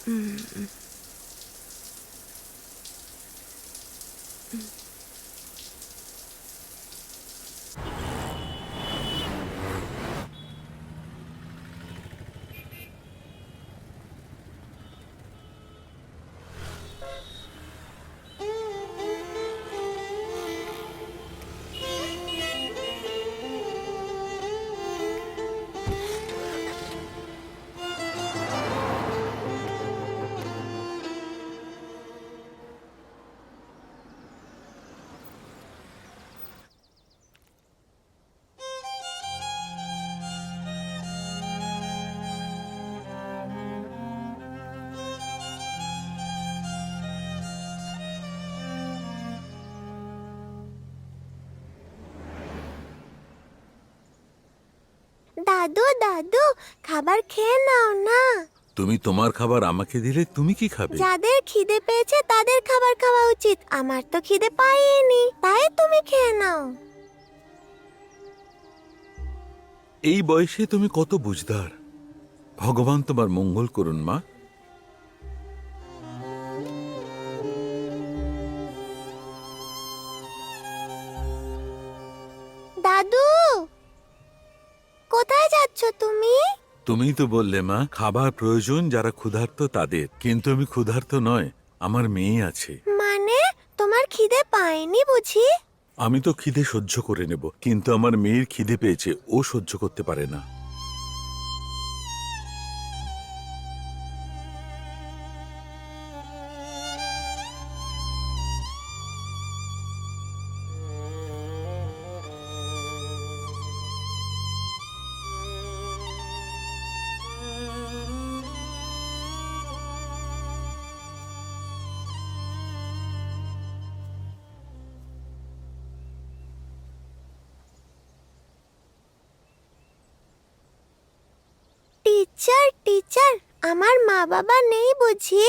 দাদু দাদু, খাবার খেয়ে নাও না। তুমি তোমার খাবার আমাকে দিলে তুমি কি খাবে? যাদের খিদে পেয়েছে তাদের খাবার খাওয়া উচিত, আমার তো খিদে পাইনি, তাই তুমি খেয়ে নাও। এই বয়সে তুমি কত বুঝদার। ভগবান তোমার মঙ্গল করুন মা। দাদু, কোথায় যাচ্ছ তুমি? তুমি তো বললে মা খাবার প্রয়োজন যারা ক্ষুধার্ত তাদের, কিন্তু আমি ক্ষুধার্ত নয়, আমার মেয়ে আছে। মানে তোমার খিদে পায়নি বুঝি? আমি তো খিদে সহ্য করে নেব, কিন্তু আমার মেয়ের খিদে পেয়েছে, ও সহ্য করতে পারে না। টিচার টিচার, আমার মা বাবা নেই বুঝি?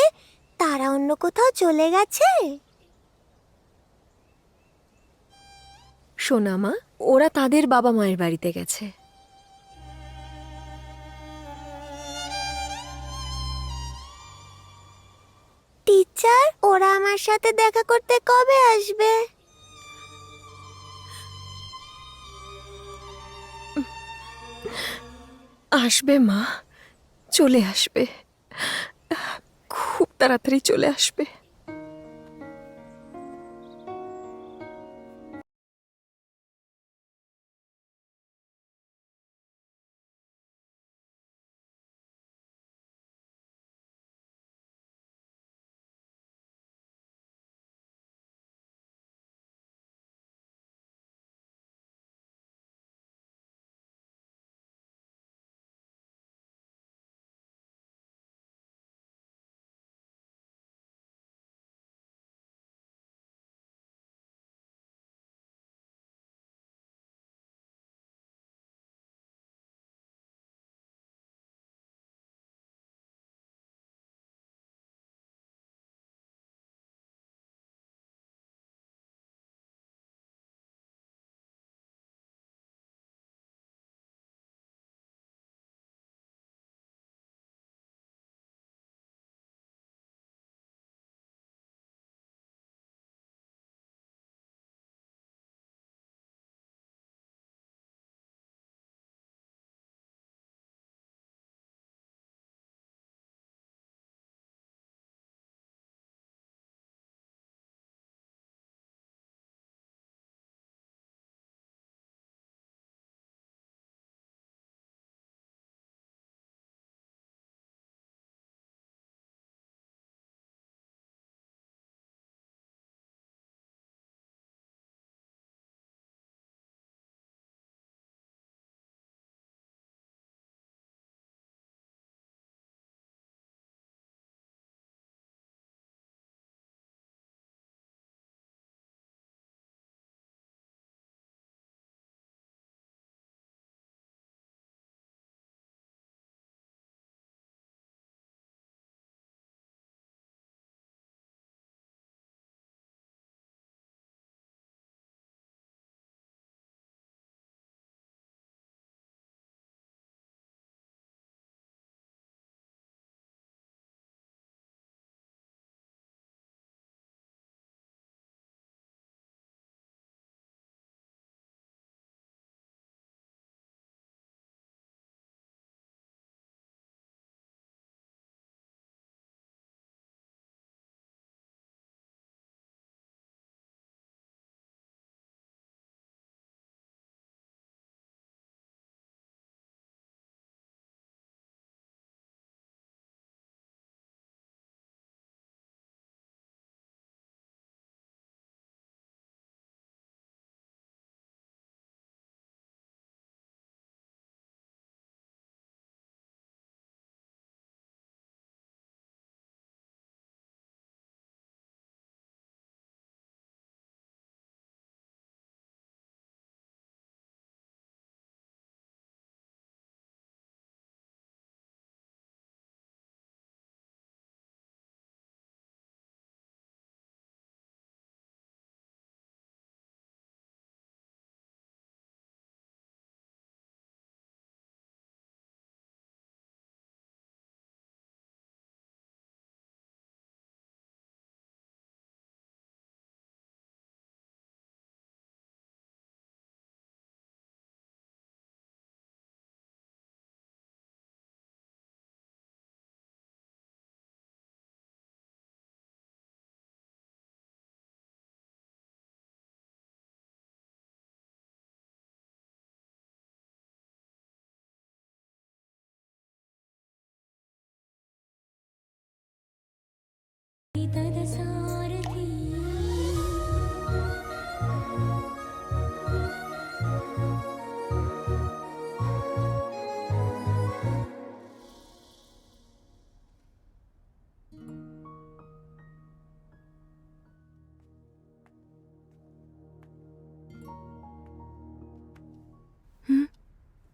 তারা অন্য কোথাও চলে গেছে? সোনা মা, ওরা তাদের বাবা মায়ের বাড়িতে গেছে। টিচার, ওরা আমার সাথে দেখা করতে কবে আসবে? আসবে মা, চলে আসবে, খুব তাড়াতাড়ি চলে আসবে।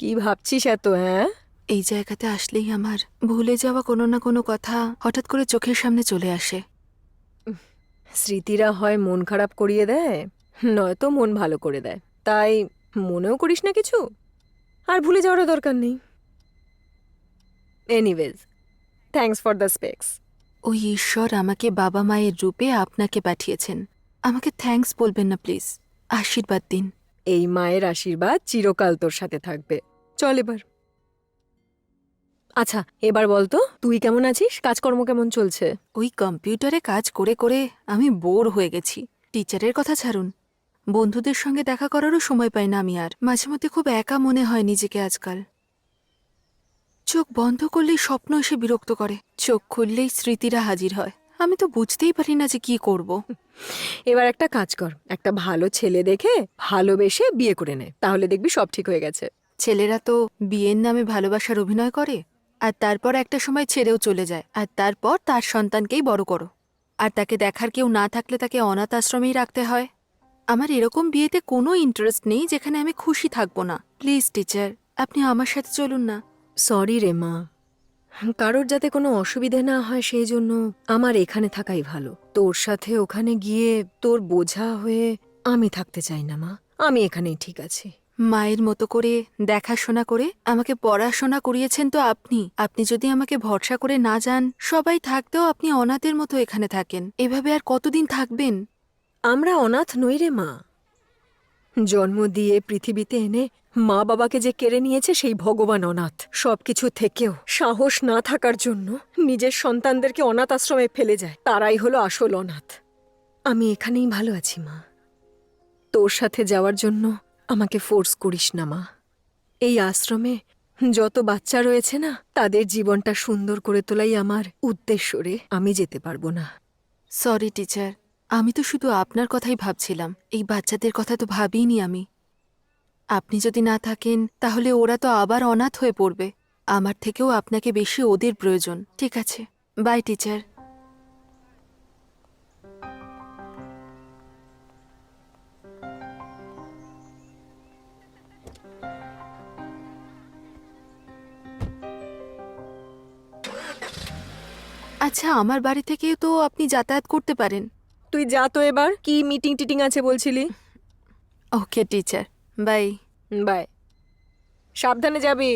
কি ভাবছিস এত, হ্যাঁ? এই জায়গাতে আসলেই আমার ভুলে যাওয়া কোনো না কোনো কথা হঠাৎ করে চোখের সামনে চলে আসে। স্মৃতিরা হয় মন খারাপ করিয়ে দেয়, নয়তো মন ভালো করে দেয়। তাই মনেও করিস না কিছু, আর ভুলে যাওয়ারও দরকার নেই। Anyways, thanks for the specs. ওই ঈশ্বর আমাকে বাবা মায়ের রূপে আপনাকে পাঠিয়েছেন। আমাকে থ্যাঙ্কস বলবেন না প্লিজ, আশীর্বাদ দিন। এই মায়ের আশীর্বাদ চিরকাল তোর সাথে থাকবে। চল এবার। আচ্ছা, এবার বলতো তুই কেমন আছিস? কাজকর্ম কেমন চলছে? ওই কম্পিউটারে কাজ করে করে আমি বোর হয়ে গেছি। টিচারের কথা ছাড়ুন, বন্ধুদের সঙ্গে দেখা করারও সময় পাই না আমি আর। মাঝে মধ্যে খুব একা মনে হয় নিজেকে আজকাল। চোখ বন্ধ করলেই স্বপ্ন এসে বিরক্ত করে, চোখ খুললেই স্মৃতিরা হাজির হয়। আমি তো বুঝতেই পারি না যে কি করব। এবার একটা কাজ কর, একটা ভালো ছেলে দেখে ভালোবেসে বিয়ে করে নে, তাহলে দেখবি সব ঠিক হয়ে গেছে। ছেলেরা তো বিয়ের নামে ভালোবাসার অভিনয় করে, আর তারপর একটা সময় ছেড়েও চলে যায়, আর তারপর তার সন্তানকেই বড় করো, আর তাকে দেখার কেউ না থাকলে তাকে অনাথ আশ্রমেই রাখতে হয়। আমার এরকম বিয়েতে কোনো ইন্টারেস্ট নেই যেখানে আমি খুশি থাকবো না। প্লিজ টিচার, আপনি আমার সাথে চলুন না। সরি রে মা, কারোর যাতে কোনো অসুবিধে না হয় সেই জন্য আমার এখানে থাকাই ভালো। তোর সাথে ওখানে গিয়ে তোর বোঝা হয়ে আমি থাকতে চাই না মা, আমি এখানেই ঠিক আছি। মায়ের মতো করে দেখাশোনা করে আমাকে পড়াশোনা করিয়েছেন তো আপনি। আপনি যদি আমাকে ভরসা করে না যান, সবাই থাকতেও আপনি অনাথের মতো এখানে থাকেন। এভাবে আর কতদিন থাকবেন? আমরা অনাথ নই রে মা, জন্ম দিয়ে পৃথিবীতে এনে মা বাবাকে যে কেড়ে নিয়েছে সেই ভগবান অনাথ। সবকিছু থেকেও সাহস না থাকার জন্য নিজের সন্তানদেরকে অনাথ আশ্রমে ফেলে যায়, তারাই হলো আসল অনাথ। আমি এখানেই ভালো আছি মা, তোর সাথে যাওয়ার জন্য আমাকে ফোর্স করিস না মা। এই আশ্রমে যত বাচ্চা রয়েছে না, তাদের জীবনটা সুন্দর করে তোলাই আমার উদ্দেশ্য রে, আমি যেতে পারবো না। সরি টিচার, আমি তো শুধু আপনার কথাই ভাবছিলাম, এই বাচ্চাদের কথা তো ভাবিনি আমি। আপনি যদি না থাকেন তাহলে ওরা তো আবার অনাথ হয়ে পড়বে। আমার থেকেও আপনাকে বেশি ওদের প্রয়োজন। ঠিক আছে, বাই টিচার। আচ্ছা, আমার বাড়ি থেকেও তো আপনি যাতায়াত করতে পারেন। তুই যা তো এবার, কি মিটিং টিটিং আছে বলছিলি? ওকে টিচার, বাই। বাই, সাবধানে যাবি।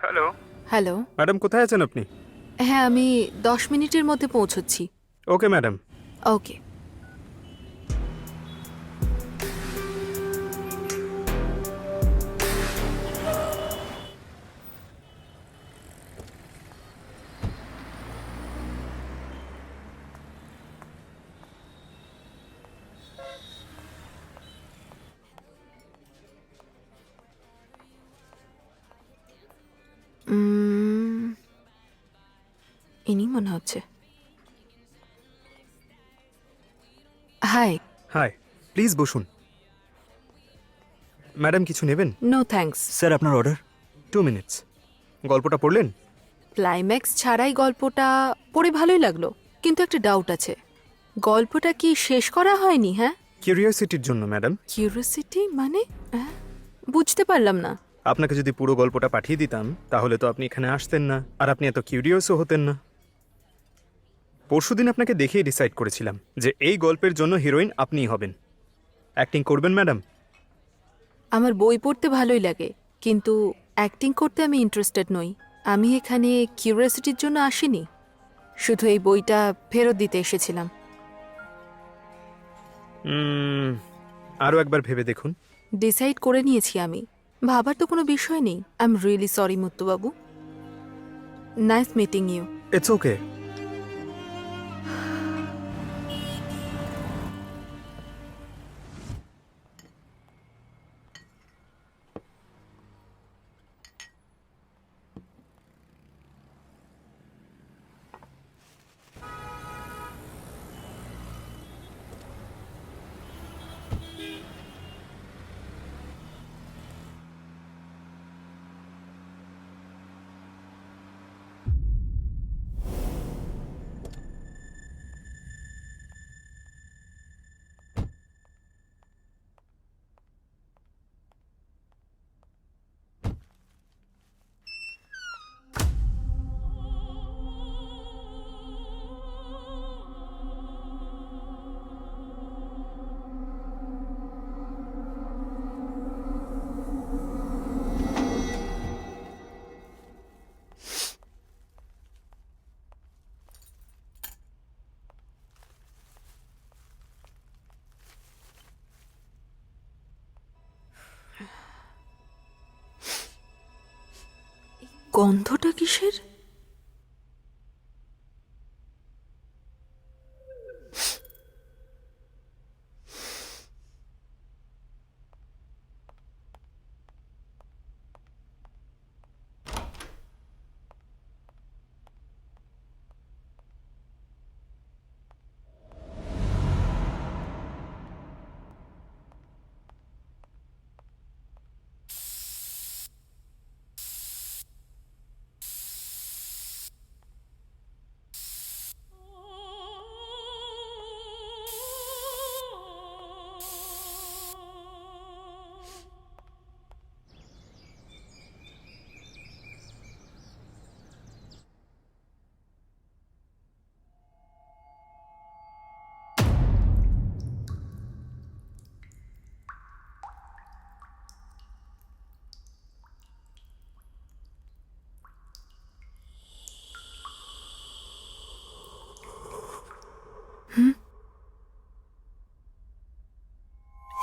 Hello hello. ম্যাডাম, কোথায় আছেন আপনি? হ্যাঁ, আমি 10 মিনিটের মধ্যে পৌঁছচ্ছি। Okay madam. ওকে। ইনি মনে হচ্ছে। হাই। হাই, প্লিজ বসুন। ম্যাডাম, কিছু নেবেন? No thanks. স্যার আপনার অর্ডার। 2 মিনিটস। গল্পটা পড়লেন? ক্লাইম্যাক্স ছাড়াই গল্পটা পড়ে ভালোই লাগলো, কিন্তু একটা ডাউট আছে। গল্পটা কি শেষ করা হয়নি? হ্যাঁ, কিউরিওসিটির জন্য ম্যাডাম। কিউরিওসিটি মানে? বুঝতে পারলাম না। আপনাকে যদি পুরো গল্পটা পাঠিয়ে দিতাম তাহলে তো আপনি এখানে আসতেন না, আর আপনি এত কিউরিয়াসও হতেন না। পরশুদিন আপনাকে দেখেই ডিসাইড করেছিলাম যে এই গল্পের জন্য হিরোইন আপনিই হবেন। অ্যাক্টিং করবেন ম্যাডাম? আমার বই পড়তে ভালোই লাগে, কিন্তু অ্যাক্টিং করতে আমি ইন্টারেস্টেড নই। আমি এখানে কিউরিওসিটির জন্য আসিনি, শুধু এই বইটা ফেরত দিতে এসেছিলাম। আরও একবার ভেবে দেখুন। ডিসাইড করে নিয়েছি আমি, ভাবার তো কোনো বিষয় নেই। আই এম রিয়েলি সরি মুত্তুবাবু। Nice meeting you. It's okay. গন্ধটা কিসের?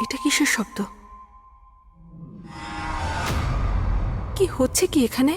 এটা কিসের শব্দ? কি হচ্ছে কি এখানে?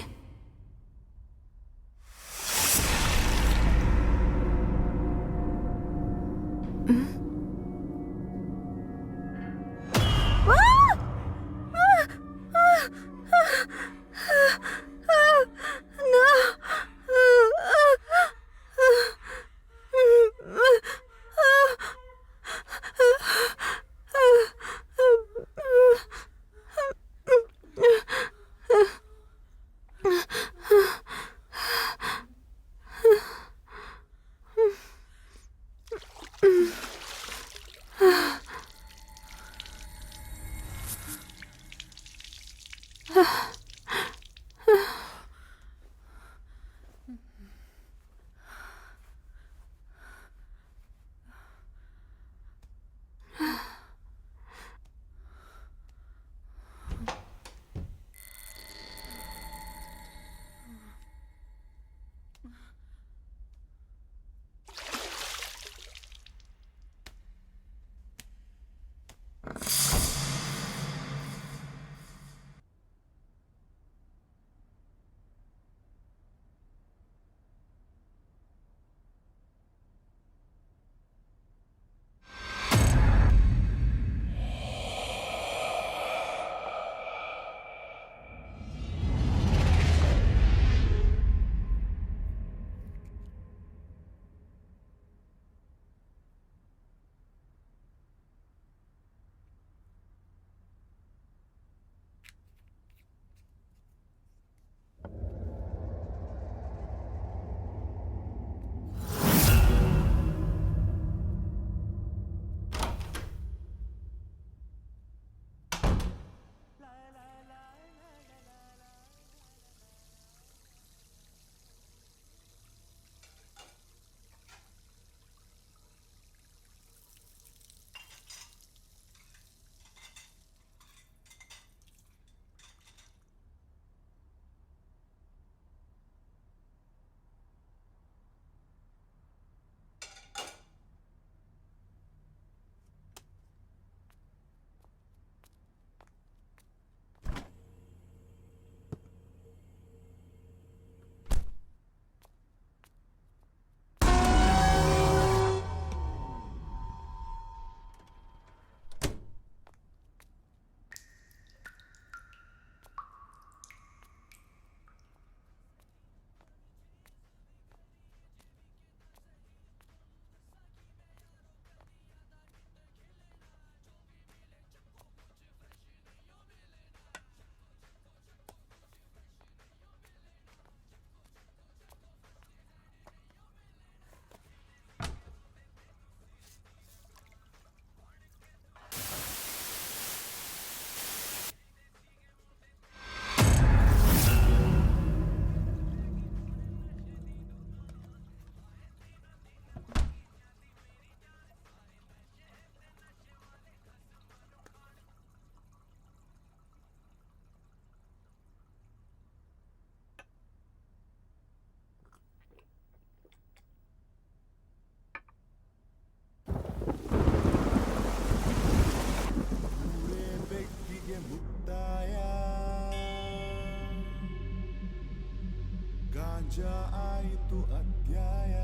ಪೂಜಾ ಆಯಿತು ಅಧ್ಯಾಯ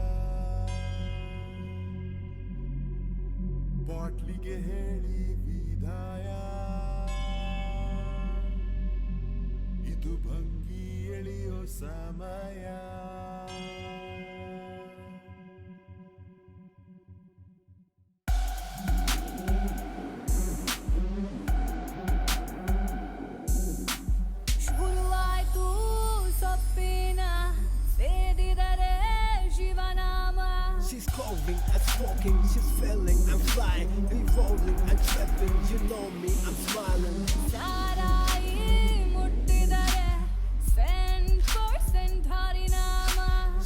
ಬಾಟ್ಲಿಗೆ ಹೇಳಿ ವಿದಾಯ ಇದು ಭಂಗಿ ಎಳೆಯೋ ಸಮಯ ಶುರುವಾಯ್ತು ಸೊಪ್ಪಿನ ಸೇದಿದರೆ ಶಿವನಾಮ. She's calling, I'm smoking, she's feeling, I'm flying, revolving, I'm trapping, you know me, I'm smiling. ಸಾರಾಯಿ ಮುಟ್ಟಿದರೆ ಸೆಂಟ್ ಪರ್ಸೆಂಟ್ ಹರಿನಾಮ.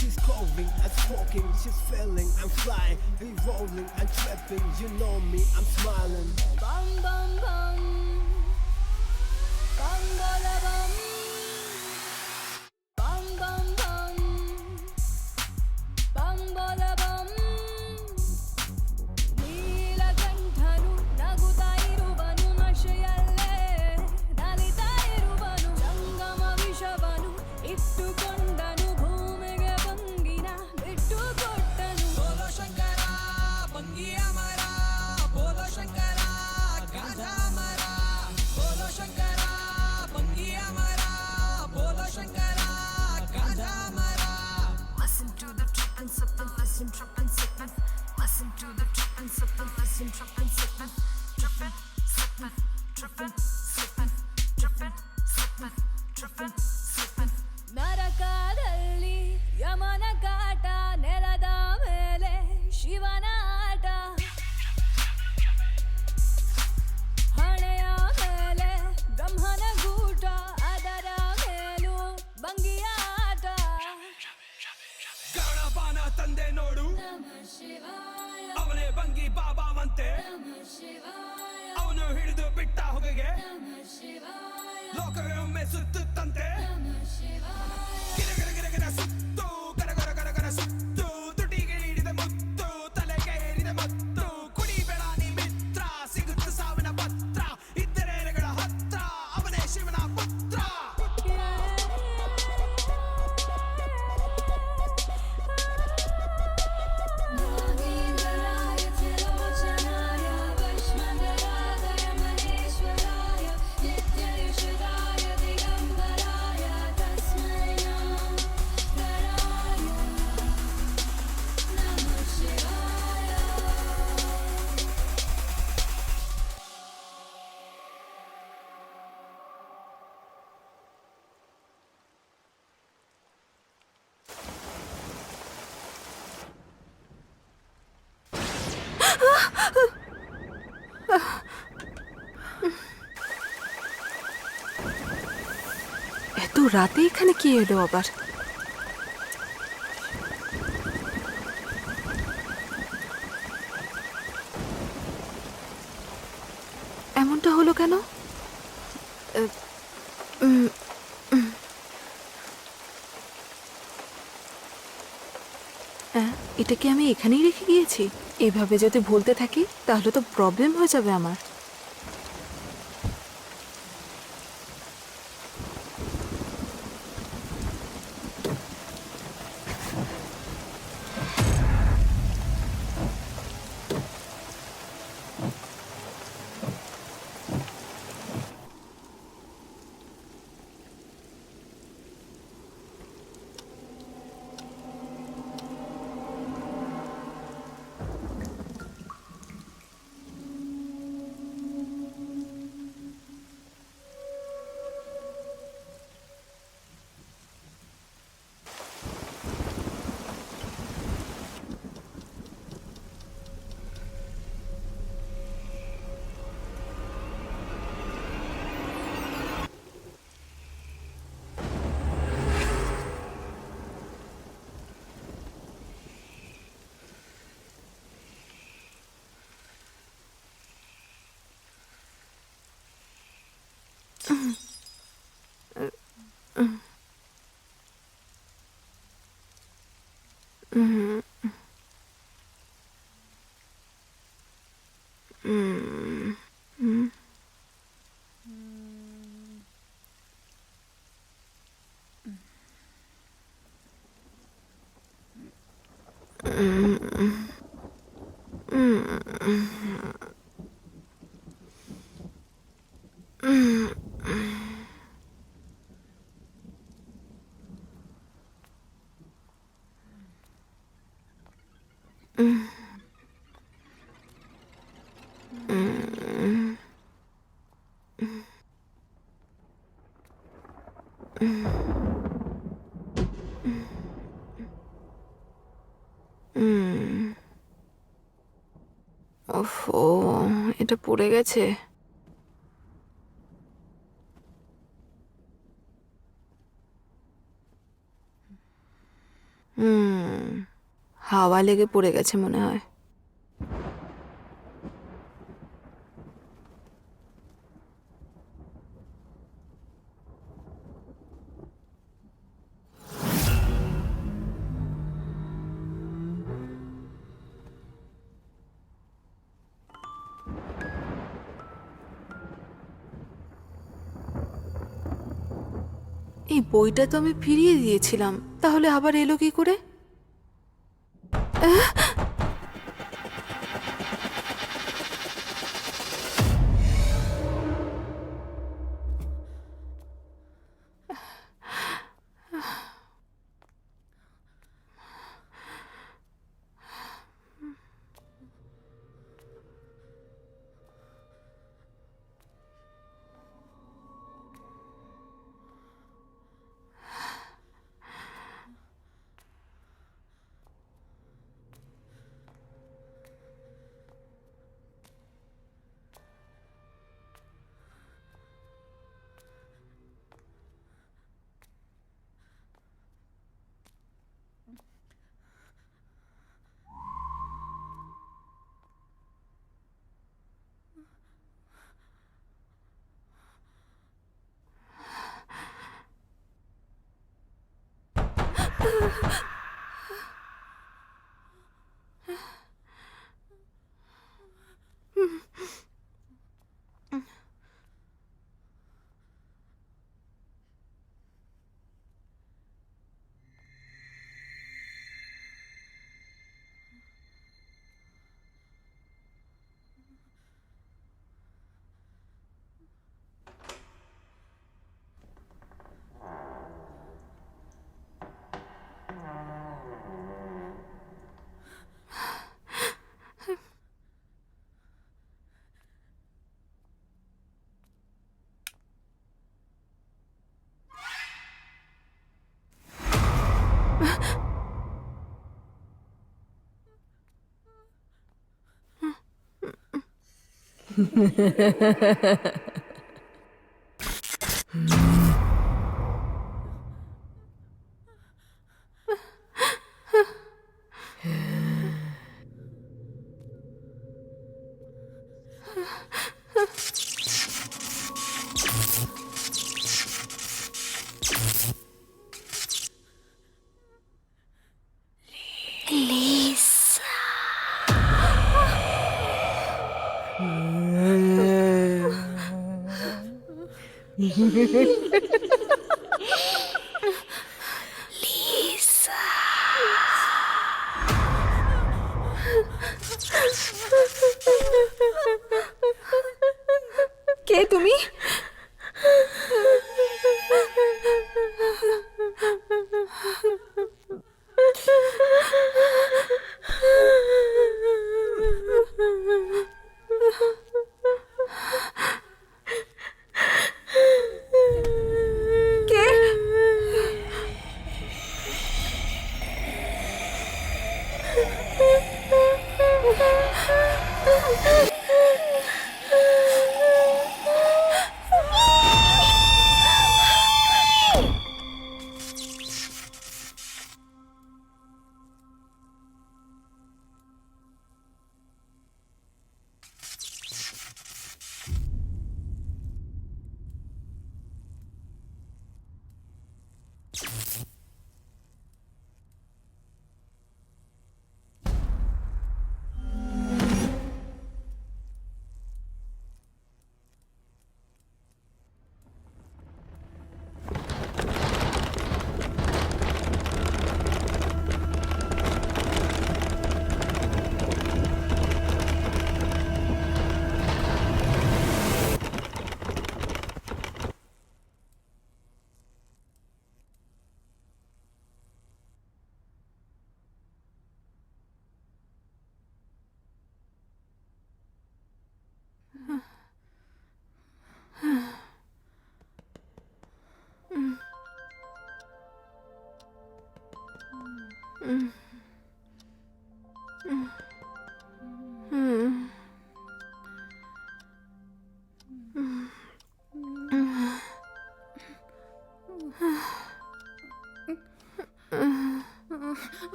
She's calling, I'm smoking, she's feeling, I'm flying, revolving, I'm trapping, you know me, I'm smiling. ಬಂ ಬಂ ಬಂ ಬಂಗೋಲ ಬಂ ಬಂ ಬಂ ಬಂ ಬಂಬೋಲ ಬಂ. ನೀಲಕಂಠನು ನಗುತ್ತಾ ಇರುವನು, ನಶೆಯಲ್ಲೇ ನಲಿತಾ ಇರುವನು. ಜಂಗಮ ವಿಷವನು ಇಟ್ಟುಕೊಂಡನು, ಭೂಮಿಗೆ ಭಂಗಿನ ಬಿಟ್ಟು ಕೊಟ್ಟನು. ಬೋಲೋ ಶಂಕರ ಭಂಗಿಯ ಮರ, ಬೋಲೋ ಶಂಕರ ಗಾಂಧಾ ಮರ, ಬೋಲೋ ಶಂಕರ ಭಂಗಿಯ ಮರ, ಬೋಲೋ ಶಂಕರ ಗಾಂಧಾ ಮರ. Listen to the trip and sip and listen, trip and sip and listen to the trip and sip and listen, trip and sip and trip and sip and trip and sip and trip and sip and trip and sip and. ನರಕದಲ್ಲಿ ಯಮನ ಕಾಟ, ನೆಲದ ಮೇಲೆ ಶಿವನ ಆಟ. ಹಣೆಯ ಮೇಲೆ ಬ್ರಹ್ಮನ ಗೂಟ, ಅದರ ಮೇಲೂ ಭಂಗಿಯ ಆಟ. ಗಣಪನ ತಂದೆ ನೋಡು, ಅವನೇ ಭಂಗಿ ಬಾಬಾವಂತೆ. ಅವನು ಹಿಡಿದು ಬಿಟ್ಟ ಹೊಗೆಗೆ ಲೋಕವೇ ಒಮ್ಮೆ ಸುತ್ತುತ್ತಂತೆ. ಗಿರ ಗಿರ ಗಿರ ಗಿರ ಸುತ್ತು, ಗರ ಗರ ಗರ ಗರ ಸುತ್ತು, ತುಟಿಗೆ ಹಿಡಿದ ಮುತ್ತು, ತಲೆಗೆ ಏರಿದ ಮತ್ತು. ಕುಡಿಬೇಡ ನೀ ಮಿತ್ರ, ಸಿಗುತ್ತ ಸಾವಿನ ಪತ್ರ, ಇದ್ದರೆ ಎರೆಗಳ ಹತ್ರ, ಅವನೇ ಶಿವನ ಪುತ್ರ. ನಾಗೇಂದ್ರರಾಯ ತ್ರಿಲೋಚನಾಯ ವೈಷ್ಣವರಾಯ ಮಹೇಶ್ವರಾಯ ನಿತ್ಯ ಯಶದಾಯ ದಿಗಂಬರಾಯ ತಸ್ಮೈ ನಮಃ ಶಿವಾಯ. এত রাতে এখানে কি এলো আবার? এমনটা হলো কেন? এটা কি আমি এখানেই রেখে গিয়েছি? এভাবে যদি ভুলতে থাকি তাহলে তো প্রবলেম হয়ে যাবে আমার। ওফো, এটা পড়ে গেছে। হাওয়া লেগে পড়ে গেছে মনে হয়। এই বইটা তো আমি ফিরিয়ে দিয়েছিলাম, তাহলে আবার এলো কি করে? কে তুমি?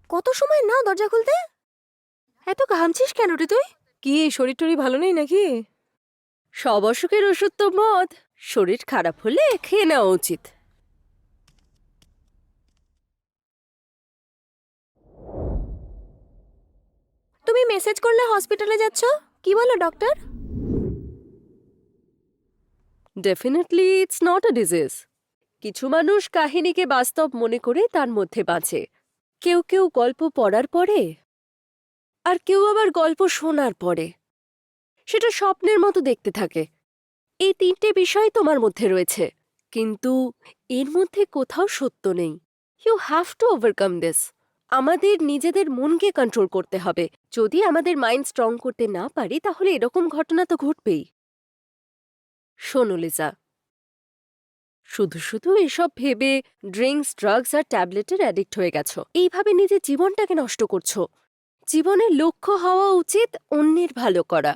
কত সময় নাও দরজা খুলতে? এত ঘামছিস কেন রে তুই? কি শরীর টরি ভালো নেই নাকি? সব অসুখের ওষুধ তো মদ। শরীর খারাপ হলে খেয়ে নেওয়া উচিত। তুমি মেসেজ করলে হসপিটালে যাচ্ছ, কি বলো doctor? Definitely it's not a disease. কিছু মানুষ কাহিনীকে বাস্তব মনে করে তার মধ্যে বাঁচে। কেউ কেউ গল্প পড়ার পরে, আর কেউ আবার গল্প শোনার পরে সেটা স্বপ্নের মতো দেখতে থাকে। এই তিনটে বিষয় তোমার মধ্যে রয়েছে, কিন্তু এর মধ্যে কোথাও সত্য নেই। You have to overcome this. আমাদের নিজেদের মনকে কন্ট্রোল করতে হবে। যদি আমাদের মাইন্ড স্ট্রং করতে না পারি তাহলে এরকম ঘটনা তো ঘটবেই। শোনো লিজা, শুধু শুধু এসব ভেবে ড্রিঙ্কস, ড্রাগস আর ট্যাবলেটের অ্যাডিক্ট হয়ে গেছো। এইভাবে নিজের জীবনটাকে নষ্ট করছো। জীবনের লক্ষ্য হওয়া উচিত অন্যের ভালো করা।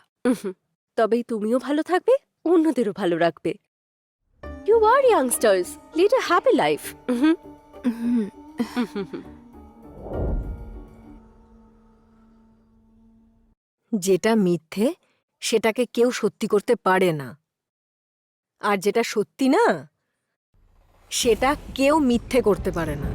তবেই তুমিও ভালো থাকবে, অন্যদেরও ভালো রাখবে। You are youngsters, lead a happy life. যেটা মিথ্যে সেটাকে কেউ সত্যি করতে পারে না, আর যেটা সত্যি না সেটা কেউ মিথ্যে করতে পারে না।